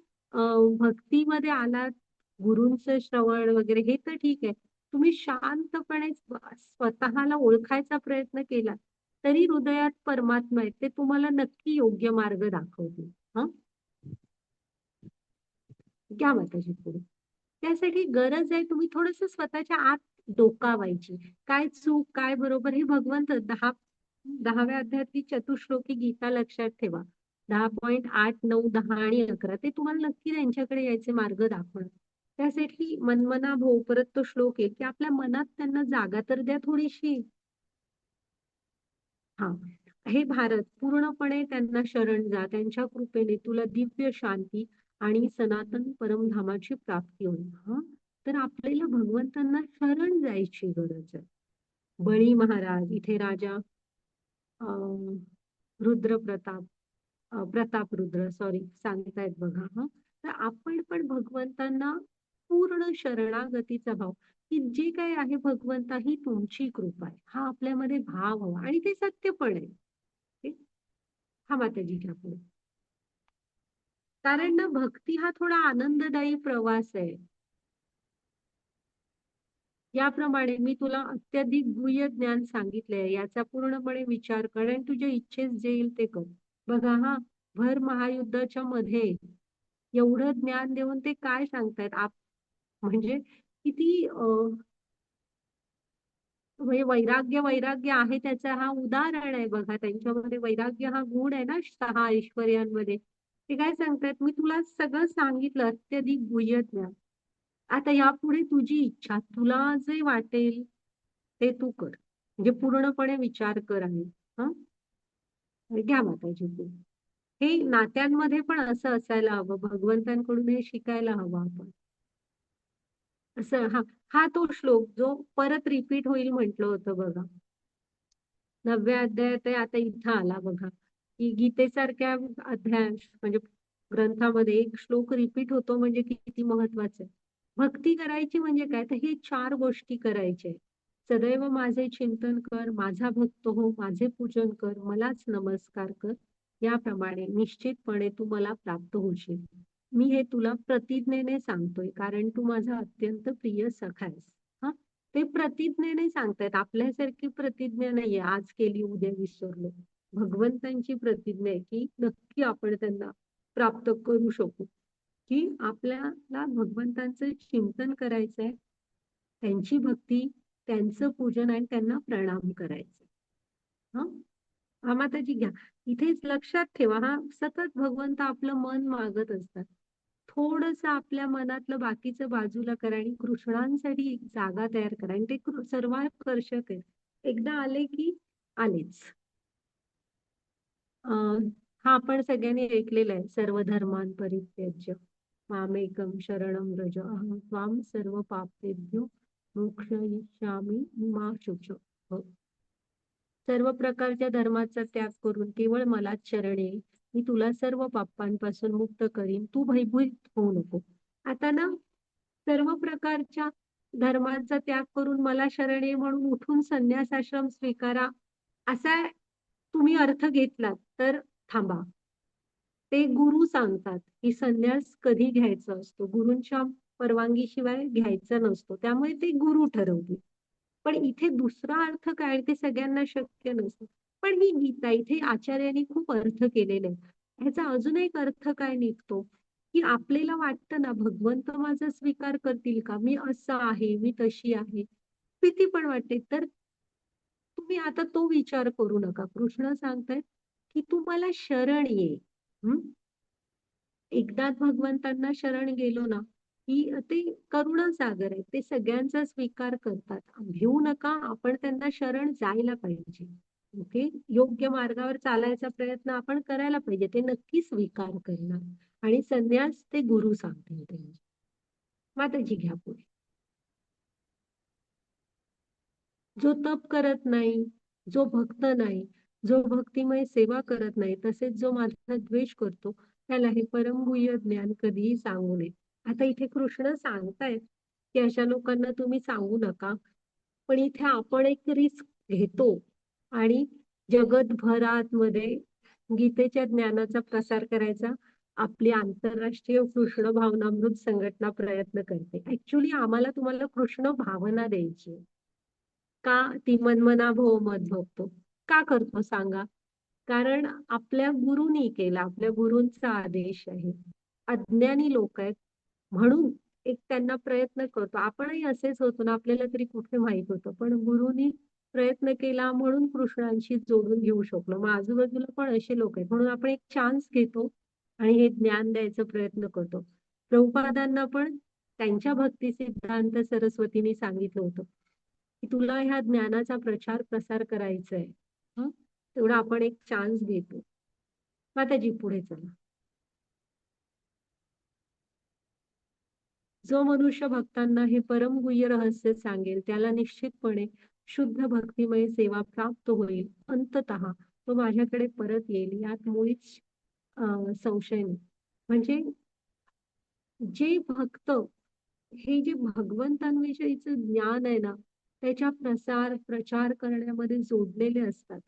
भक्तीमध्ये आलात, गुरूंचं श्रवण वगैरे हे तर ठीक आहे. तुम्ही शांतपणे स्वतःला ओळखायचा प्रयत्न केला तरी हृदयात परमात्मा आहे, ते तुम्हाला नक्की योग्य मार्ग दाखवतील. हा, घ्या माताजी पुढे. त्यासाठी गरज आहे तुम्ही थोडस स्वतःच्या आत डोकावायची. काय चूक काय बरोबर हे भगवंत 10व्या अध्यायातली चतुश्लोकी गीता लक्षात ठेवा. 10.8, 9, 10 आणि 11 ते तुम्हाला नक्की त्यांच्याकडे यायचे मार्ग दाखवणार. त्यासाठी मनमना भो परत तो श्लोक आहे की आपल्या मनात त्यांना जागा तर द्या थोडीशी. हा, हे भारत पूर्णपणे त्यांना शरण जा. त्यांच्या कृपेने तुला दिव्य शांती आणि सनातन परमधामाची प्राप्ती होईल. हा, तर आपल्याला भगवंतांना शरण जायची गरज आहे. बळी महाराज इथे राजा रुद्र प्रताप रुद्र सांगतायत बघा. हा, तर आपण पण भगवंतांना पूर्ण शरणागतीचा भाव की जे काही आहे भगवंता ही तुमची कृपा आहे हा आपल्यामध्ये भाव हवा आणि ते सत्य पण आहे. ठीक? हा माताजी घ्या पुढे. कारण ना भक्ती हा थोडा आनंददायी प्रवास आहे. याप्रमाणे मी तुला अत्याधिक गुह्य ज्ञान सांगितलंय याचा पूर्णपणे विचार कर आणि तुझ्या इच्छेस जे येईल ते कर. बघा हा, भर महायुद्धाच्या मध्ये एवढं ज्ञान देऊन ते काय सांगतायत म्हणजे किती म्हणजे वैराग्य आहे त्याचा हा उदाहरण आहे बघा. त्यांच्यामध्ये वैराग्य हा गुण आहे ना 6 ऐश्वर्यांमध्ये. ते काय सांगतायत मी तुला सगळं सांगितलं अत्याधिक गुह्य ज्ञान. आता यापुढे तुझी इच्छा तुला जे वाटेल ते तू कर. म्हणजे पूर्णपणे विचार कर आहे. हा, घ्या माताजी तू. हे नात्यांमध्ये पण असं असायला हवं. भगवंतांकडून हे शिकायला हवं आपण. असं हा हा तो श्लोक जो परत रिपीट होईल म्हटलं होतं बघा. 9व्या अध्यायात आहे, आता इथं आला बघा की गीतेसारख्या अध्याय म्हणजे ग्रंथामध्ये एक श्लोक रिपीट होतो म्हणजे किती महत्वाचं आहे. भक्ती करायची म्हणजे काय तर हे 4 गोष्टी करायच्या. सदैव माझे चिंतन कर, माझा भक्त हो, माझे पूजन कर, मलाच नमस्कार कर. याप्रमाणे निश्चितपणे तू मला प्राप्त होशील. मी हे तुला प्रतिज्ञेने सांगतोय कारण तू माझा अत्यंत प्रिय सखा आहेस. हा, ते प्रतिज्ञेने सांगतायत. आपल्यासारखी प्रतिज्ञा नाहीये आज केली उद्या विसरलो. भगवंतांची प्रतिज्ञा आहे की नक्की आपण त्यांना प्राप्त करू शकू. की आपल्याला भगवंतांचं चिंतन करायचंय, त्यांची भक्ती, त्यांचं पूजन आणि त्यांना प्रणाम करायचं. हा, हा माताजी घ्या. इथेच लक्षात ठेवा हा, सतत भगवंत आपलं मन मागत असतात. थोडस आपल्या मनातलं बाकीचं बाजूला करा आणि कृष्णांसाठी एक जागा तयार करा आणि ते सर्वाकर्षक आहे. एकदा आले की आलेच. हा आपण सगळ्यांनी ऐकलेला आहे. सर्व धर्मान परित्यज्य मामेकम शरणम व्रज अहं त्वां सर्व पापेभ्यो मोक्षयिष्यामि मा शुच. सर्व प्रकारच्या धर्माचा त्याग करून केवळ मलाच शरण ये. मी तुला सर्व पापांपासून मुक्त करीन. तू भयभीत होऊ नको. आता ना सर्व प्रकारच्या धर्माचा त्याग करून मला शरण ये म्हणून उठून संन्यास आश्रम स्वीकारा असा तुम्ही अर्थ घेतलात तर थांबा. ते गुरु सांगतात की संन्यास कधी घ्यायचा असतो. गुरूंच्या परवानगीशिवाय घ्यायचा नसतो. त्यामुळे ते गुरु ठरवतील. पण इथे दुसरा अर्थ काय ते सगळ्यांना शक्य नसतं. पण ही गीता इथे आचार्यांनी खूप अर्थ केलेले आहेत. ह्याचा अजून एक अर्थ काय निघतो की आपल्याला वाटतं ना भगवंत माझा स्वीकार करतील का, मी असं आहे, मी तशी आहे, भीती पण वाटते. तर तुम्ही आता तो विचार करू नका. कृष्ण सांगतायत की तू मला शरण ये. एकदा भगवंतांना शरण गेलो ना की ते करुणासागर आहे. ते सगळ्यांचा स्वीकार करतात. भिवू नका. आपण त्यांना शरण जायला पाहिजे. ओके, योग्य मार्गावर चालायचा प्रयत्न आपण करायला पाहिजे. ते नक्की स्वीकार करणार आणि संन्यास ते गुरु सांगतील त्यांची. माताजी घ्या पुढे. जो तप करत नाही, जो भक्त नाही, जो भक्तिमय सेवा करत नाही, तसेच जो माझा द्वेष करतो त्याला हे परमगुह्य ज्ञान कधीही सांगू नये. आता इथे कृष्ण सांगतायत की अशा लोकांना तुम्ही सांगू नका. पण इथे आपण एक रिस्क घेतो आणि जगतभरात मध्ये गीतेच्या ज्ञानाचा प्रसार करायचा आपली आंतरराष्ट्रीय कृष्ण भावनामृत संघटना प्रयत्न करते. ऍक्च्युली आम्हाला तुम्हाला कृष्ण भावना द्यायची. का ती मनमना भव मत भक्तो का करतो सांगा. कारण आपल्या गुरुनी केला, आपल्या गुरूंचा आदेश आहे. अज्ञानी लोक आहेत म्हणून एक त्यांना प्रयत्न करतो. आपणही असेच होतो ना, आपल्याला तरी कुठे माहित होतं. पण गुरुनी प्रयत्न केला म्हणून कृष्णांशी जोडून घेऊ शकलो. मग आजूबाजूला पण असे लोक आहेत. म्हणून आपण एक चान्स घेतो आणि हे ज्ञान द्यायचा प्रयत्न करतो. प्रभुपादांना पण त्यांच्या भक्ती सिद्धांत सरस्वतीने सांगितलं होतं, की तुला ह्या ज्ञानाचा प्रचार प्रसार करायचा आहे. हं? तेवढा आपण एक चान्स घेतो. माताजी पुढे चला. जो मनुष्य भक्तांना हे परमगुह्य रहस्य सांगेल त्याला निश्चितपणे शुद्ध भक्तिमय सेवा प्राप्त होईल. अंततः तो माझ्याकडे परत येईल, यात मुळीच संशय नाही. म्हणजे जे भक्त हे जे भगवंतांविषयीचं ज्ञान आहे ना, त्याच्या प्रचार करण्यामध्ये जोडलेले असतात.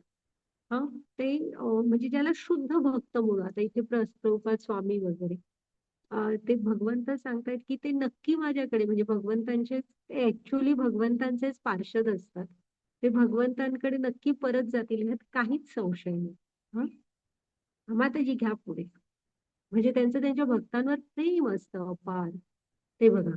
हा ते म्हणजे ज्याला शुद्ध भक्त म्हणू. आता इथे प्रभुपाद स्वामी वगैरे ते भगवंत सांगतायत की ते नक्की माझ्याकडे, म्हणजे भगवंतांचे ते ऍक्च्युअली भगवंतांचेच पार्षद असतात. ते भगवंतांकडे नक्की परत जातील ह्यात काहीच संशय नाही. हा माताजी घ्या पुढे. म्हणजे त्यांचं त्यांच्या भक्तांवर प्रेम असतं अपार. ते बघा,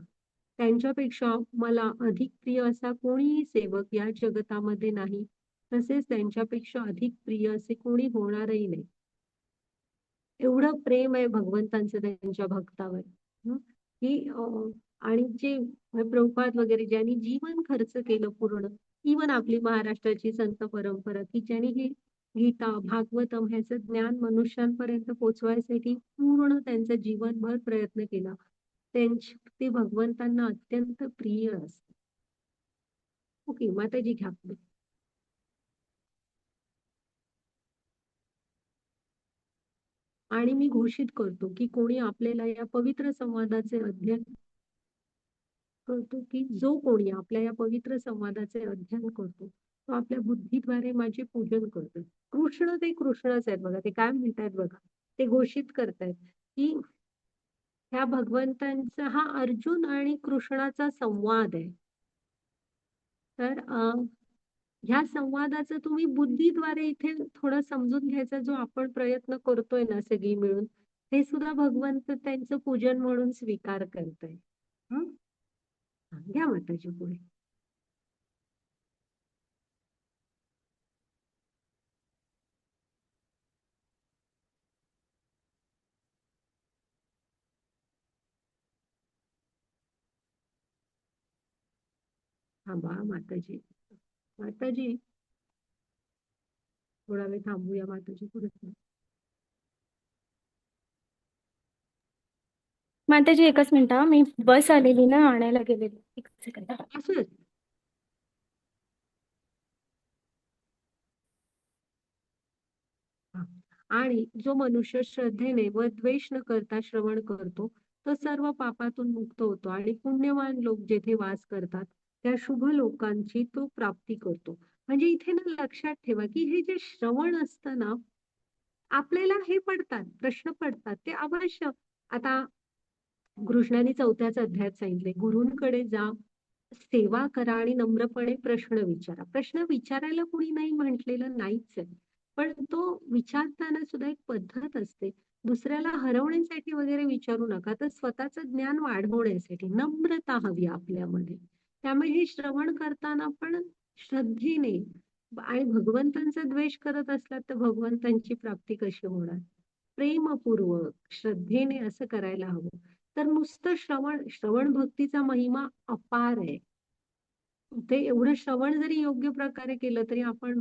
त्यांच्यापेक्षा मला अधिक प्रिय असा कोणीही सेवक या जगतामध्ये नाही. तसेच त्यांच्यापेक्षा अधिक प्रिय असे कोणी होणारही नाही. एवढं प्रेम आहे भगवंतांचं त्यांच्या भक्तावर. की आणि जे प्रभुपाद वगैरे ज्यांनी जीवन खर्च केलं पूर्ण, इवन आपली महाराष्ट्राची संत परंपरा की ज्यांनी हे गीता भागवतम ह्याचं ज्ञान मनुष्यांपर्यंत पोचवायसाठी पूर्ण त्यांचं जीवनभर प्रयत्न केला, ते भगवंतांना अत्यंत प्रिय असत. ओके माताजी घ्या पुढे. आणि मी घोषित करतो की कोणी आपल्याला या पवित्र संवादाचे अध्ययन करतो, की जो कोणी आपल्या या पवित्र संवादाचे अध्ययन करतो तो आपल्या बुद्धीद्वारे माझे पूजन करतो. कृष्ण ते कृष्णच आहेत बघा. ते काय म्हणतात बघा, ते घोषित करतायत की ह्या भगवंतांचा हा अर्जुन आणि कृष्णाचा संवाद आहे. तर ह्या संवादाचं तुम्ही बुद्धीद्वारे इथे थोडं समजून घ्यायचा जो आपण प्रयत्न करतोय ना सगळी मिळून, हे सुद्धा भगवंत त्यांचं पूजन म्हणून स्वीकार करताय. हं? घ्या माताजी पुढे. थांबा माताजी. माताजी थोडा वेळ थांबूया माताजी पुढे. माताजी एकच मिनिट हा, मी बस आलेली ना, आणायला गेलेली. एक सेकंद. असं आणि जो मनुष्य श्रद्धेने व द्वेष न करता श्रवण करतो तो सर्व पापातून मुक्त होतो आणि पुण्यवान लोक जेथे वास करतात त्या शुभ लोकांची तो प्राप्ती करतो. म्हणजे इथे ना लक्षात ठेवा की हे जे श्रवण असतं ना, आपल्याला हे पडतात प्रश्न पडतात ते अवश्य. आता कृष्णाने 4थ्याच अध्यायात सांगितले, गुरूंकडे जा, सेवा करा आणि नम्रपणे प्रश्न विचारा. प्रश्न विचारायला कुणी नाही म्हटलेलं नाहीच आहे, पण तो विचारताना सुद्धा एक पद्धत असते. दुसऱ्याला हरवण्यासाठी वगैरे विचारू नका, तर स्वतःचं ज्ञान वाढवण्यासाठी नम्रता हवी आपल्यामध्ये. त्यामुळे हे श्रवण करताना पण श्रद्धेने आणि भगवंतांचा द्वेष करत असलात तर भगवंतांची प्राप्ती कशी होणार. प्रेमपूर्वक श्रद्धेने असं करायला हवं. तर नुसतं श्रवण भक्तीचा महिमा अपार आहे. ते एवढं श्रवण जरी योग्य प्रकारे केलं तरी आपण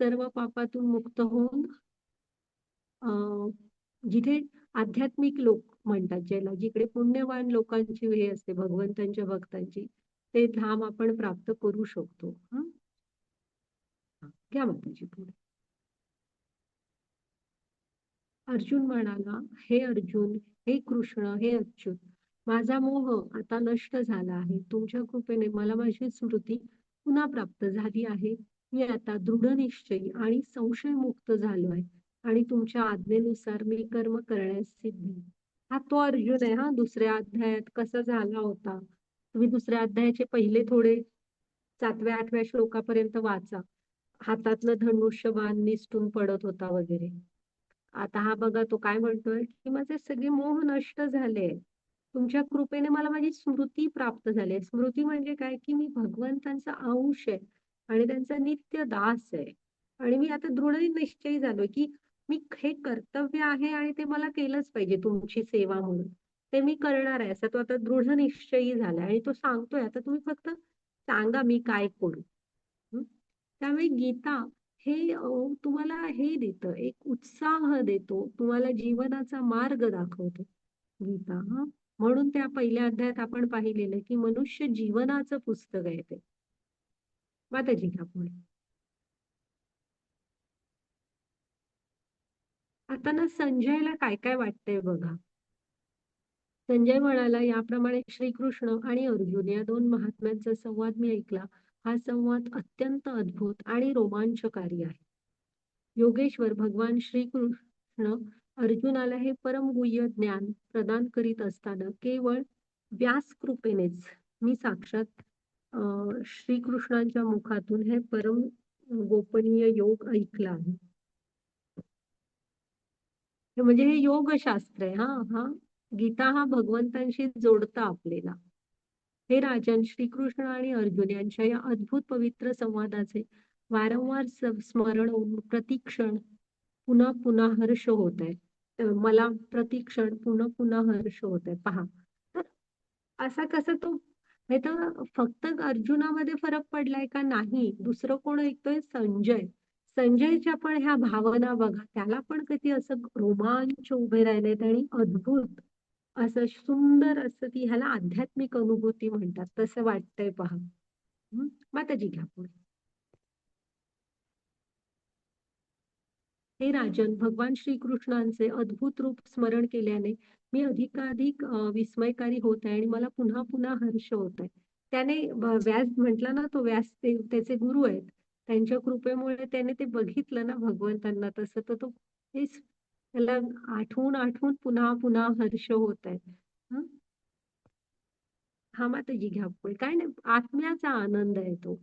सर्व पापातून मुक्त होऊन जिथे आध्यात्मिक लोक म्हणतात, ज्याला जिकडे पुण्यवान लोकांची हे असते भगवंतांच्या भक्तांची, ते धाम आपण प्राप्त करू शकतो. घ्या माताजी पुढे. अर्जुन म्हणाला, हे अर्जुन, हे कृष्ण, हे अच्युत, माझा मोह आता नष्ट झाला आहे. तुमच्या कृपेने मला माझी स्मृती पुन्हा प्राप्त झाली आहे. मी आता दृढनिश्चयी आणि संशयमुक्त झालो आहे आणि तुमच्या आज्ञेनुसार मी कर्म करण्यास सिद्ध. हा तो अर्जुन आहे. हा दुसऱ्या अध्यायात कसा झाला होता तुम्ही दुसऱ्या अध्यायाचे पहिले थोडे 7व्या-8व्या श्लोकापर्यंत वाचा. हातातलं धनुष्य बाण निसटून पडत होता वगैरे. आता हा बघा तो काय म्हणतोय की माझे सगळे मोह नष्ट झाले. तुमच्या कृपेने मला माझी स्मृती प्राप्त झाली आहे. स्मृती म्हणजे काय, की मी भगवंतांचा अंश आहे आणि त्यांचा नित्य दास आहे. आणि मी आता दृढ निश्चयी झालोय, की मी हे कर्तव्य आहे आणि ते मला केलंच पाहिजे तुमची सेवा म्हणून. ते मी करणार आहे, असा तो आता दृढ निश्चयी झालाय आणि तो सांगतोय, आता तुम्ही फक्त सांगा मी काय करू. हं. त्यामुळे गीता हे तुम्हाला हे देतं, एक उत्साह देतो, तुम्हाला जीवनाचा मार्ग दाखवतो गीता. हा, म्हणून त्या पहिल्या अध्यायात आपण पाहिलेलं की मनुष्य जीवनाचं पुस्तक आहे ते. माताजी का पुढे. आता ना संजयला काय काय वाटतंय बघा. संजय म्हणाला, याप्रमाणे श्रीकृष्ण आणि अर्जुन या दोन महात्म्यांचा संवाद मी ऐकला. हा संवाद अत्यंत अद्भुत आणि रोमांचकारी आहे. योगेश्वर भगवान श्रीकृष्ण अर्जुनाला हे परमगुह्य ज्ञान प्रदान करीत असताना केवळ व्यास कृपेनेच मी साक्षात श्रीकृष्णांच्या मुखातून हे परम गोपनीय योग ऐकला आहे. म्हणजे हे योगशास्त्र आहे. हा हा गीता हा भगवंतांशी जोडता आपल्याला. हे राजन, श्रीकृष्ण आणि अर्जुन यांच्या या अद्भुत पवित्र संवादाचे वारंवार स्मरण होऊन प्रतिक्षण पुन्हा पुन्हा हर्ष होत आहे. मला प्रतिक्षण पुन्हा पुन्हा हर्ष होत आहे. पहा, तर असा कसा तो हे तर फक्त अर्जुनामध्ये फरक पडलाय का? नाही, दुसरं कोण ऐकतोय? संजय. संजयच्या पण ह्या भावना बघा, त्याला पण किती असं रोमांच उभे राहिलेत आणि अद्भुत असं सुंदर असं, ती ह्याला आध्यात्मिक अनुभूती म्हणतात, तसं वाटतंय पहा. माताजी घ्या पुढे. हे राजन, भगवान श्रीकृष्णांचे अद्भुत रूप स्मरण केल्याने मी अधिकाधिक विस्मयकारी होत आहे आणि मला पुन्हा पुन्हा हर्ष होत आहे. त्याने व्यास म्हटलं ना, तो व्यास त्याचे गुरु आहेत. त्यांच्या कृपेमुळे त्याने ते बघितलं ना भगवंतांना, तसं तर तो त्याला आठवून आठवून पुन्हा पुन्हा हर्ष होत आहे. हा माताजी घ्या पुढे. काय नाही, आत्म्याचा आनंद आहे तो.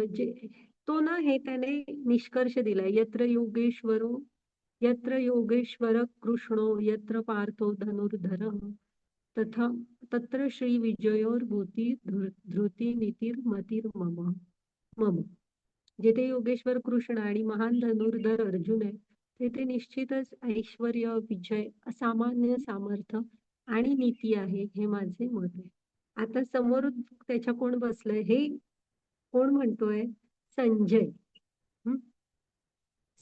जे तो ना, हे त्याने निष्कर्ष दिलाय. यत्र योगेश्वर कृष्णो यत्र पार्थो धनुर्धर तथा तत्र श्री विजयोर्भूती धृती नीतीर मतीर मम मम. जेथे योगेश्वर कृष्ण आणि महान धनुर्धर अर्जुन आहे, तेथे निश्चितच ऐश्वर्य, विजय, असामान्य सामर्थ्य आणि नीती आहे, हे माझे मत आहे. आता समोर त्याच्या कोण बसलंय हे कोण म्हणतोय? संजय.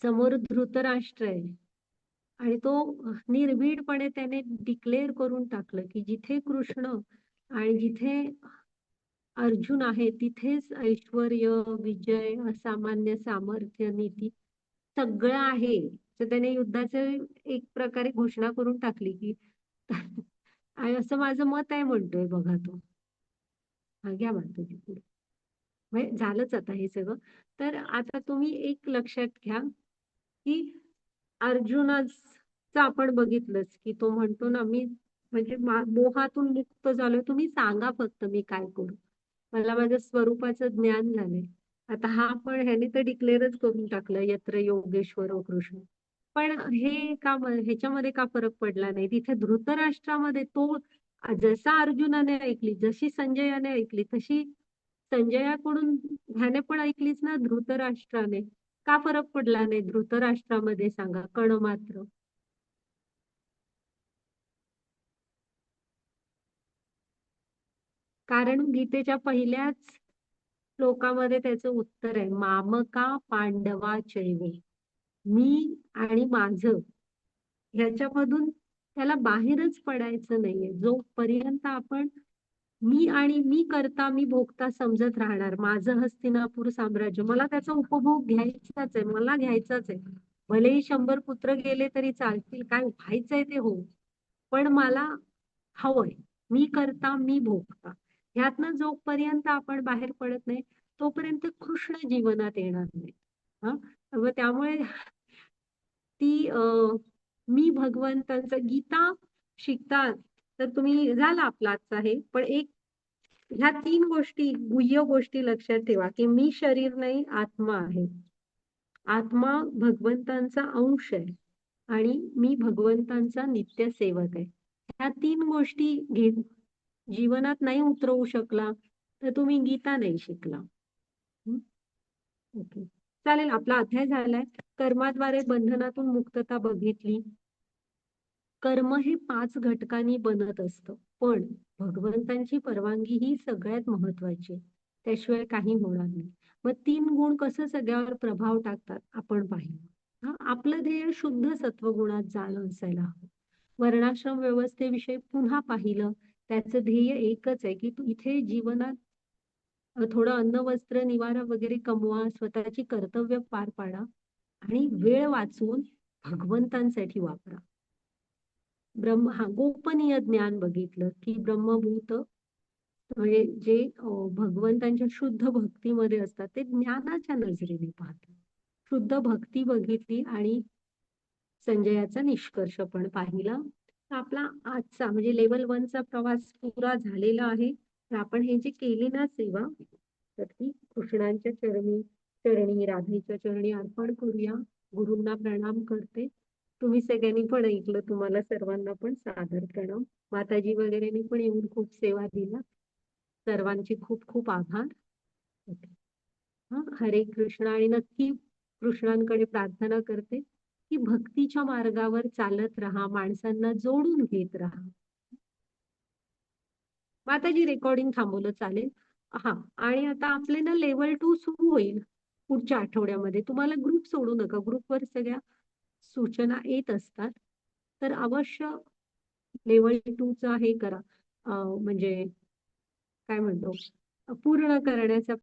समोर धृतराष्ट्र आहे आणि तो निर्भीडपणे त्याने डिक्लेअर करून टाकलं की जिथे कृष्ण आणि जिथे अर्जुन आहे तिथेच ऐश्वर्य, विजय, असामान्य सामर्थ्य, नीती सगळं आहे. तर त्याने युद्धाचं एक प्रकारे घोषणा करून टाकली की आणि असं माझं मत आहे म्हणतोय बघा तो. हा घ्या माताजी पुढे. म्हणजे झालंच आता हे सगळं. तर आता तुम्ही एक लक्षात घ्या की अर्जुनाचं आपण बघितलंच की तो म्हणतो ना, मी म्हणजे मोहातून मुक्त झालोय, तुम्ही सांगा फक्त मी काय करू, मला माझ्या स्वरूपाचं ज्ञान झालंय. आता हा पण ह्याने तर डिक्लेअरच करून टाकलं, यत्र योगेश्वर कृष्ण. पण हे का ह्याच्यामध्ये का फरक पडला नाही? तिथे धृतराष्ट्रामध्ये तो जसा अर्जुनाने ऐकली, जशी संजयाने ऐकली, तशी संजयाकडून ह्याने पण ऐकलीच ना धृतराष्ट्राने. का फरक पडला नाही धृतराष्ट्रामध्ये? सांगा, कण मात्र. कारण गीतेच्या पहिल्याच श्लोकामध्ये त्याचं उत्तर आहे, मामका पांडवा चैव. मी आणि माझं ह्याच्यामधून त्याला बाहेरच पडायचं नाहीये. जोपर्यंत आपण मी आणि मी करता मी भोगता समजत राहणार, माझं हस्तिनापूर साम्राज्य मला त्याचा उपभोग घ्यायचाच आहे, मला घ्यायचाच आहे. भलेही 100 पुत्र गेले तरी चालतील, काय व्हायचंय ते हो, पण मला हवंय. मी करता मी भोगता, ह्यातनं जोपर्यंत आपण बाहेर पडत नाही तोपर्यंत कृष्ण जीवनात येणार नाही. हा, त्यामुळे ती मी भगवंतांचा गीता शिकतात तर तुम्ही झाला आपला आजचा हे. पण एक ह्या 3 गोष्टी, गुह्य गोष्टी लक्षात ठेवा की मी शरीर नाही, आत्मा आहे. आत्मा भगवंतांचा अंश आहे आणि मी भगवंतांचा नित्य सेवक आहे. ह्या 3 गोष्टी जीवनात नाही उतरवू शकला तर तुम्ही गीता नाही शिकला. ओके, चालेल. आपला अध्याय झालाय. कर्माद्वारे बंधनातून मुक्तता बघितली. कर्म हे 5 घटकांनी बनत असतं, पण भगवंतांची परवानगी ही सगळ्यात महत्वाची आहे. त्याशिवाय काही होणार नाही. मग 3 गुण कसं सगळ्यावर प्रभाव टाकतात आपण पाहिलं. आपलं ध्येय शुद्ध सत्वगुणात जाणं असायला हवं. वर्णाश्रम व्यवस्थेविषयी पुन्हा पाहिलं. त्याचं ध्येय एकच आहे की तू इथे जीवनात थोडं अन्न वस्त्र निवारा वगैरे कमवा, स्वतःची कर्तव्य पार पाडा आणि वेळ वाचवून भगवंतांसाठी वापरा. गोपनीय ज्ञान बघितलं की ब्रह्मभूत म्हणजे जे भगवंतांच्या शुद्ध भक्तीमध्ये असतात ते ज्ञानाच्या नजरेने पाहतात. शुद्ध भक्ती बघितली आणि संजयाचा निष्कर्ष पण पाहिला. तर आपला आजचा म्हणजे लेवल 1 चा प्रवास पुरा झालेला आहे. तर आपण हे जे केली ना सेवा, तर ती कृष्णांच्या चरणी राधेच्या चरणी अर्पण करूया. गुरूंना प्रणाम करते. तुम्ही सगळ्यांनी पण ऐकलं. तुम्हाला सर्वांना पण सादर प्रणाम. माताजी वगैरेंनी पण येऊन खूप सेवा दिला. सर्वांचे खूप खूप आभार. हरे कृष्ण. आणि नक्की कृष्णांकडे प्रार्थना करते की भक्तीच्या मार्गावर चालत राहा, माणसांना जोडून घेत राहा. माताजी रेकॉर्डिंग थांबवलं चालेल. आणि आता आपले ना लेवल 2 सुरू होईल पुढच्या आठवड्यामध्ये. तुम्हाला ग्रुप सोडू नका. ग्रुपवर सगळ्या सूचना येत असतात. तर अवश्य लेवल 2 चा हे करा. म्हणजे काय म्हणतो, पूर्ण करण्याचा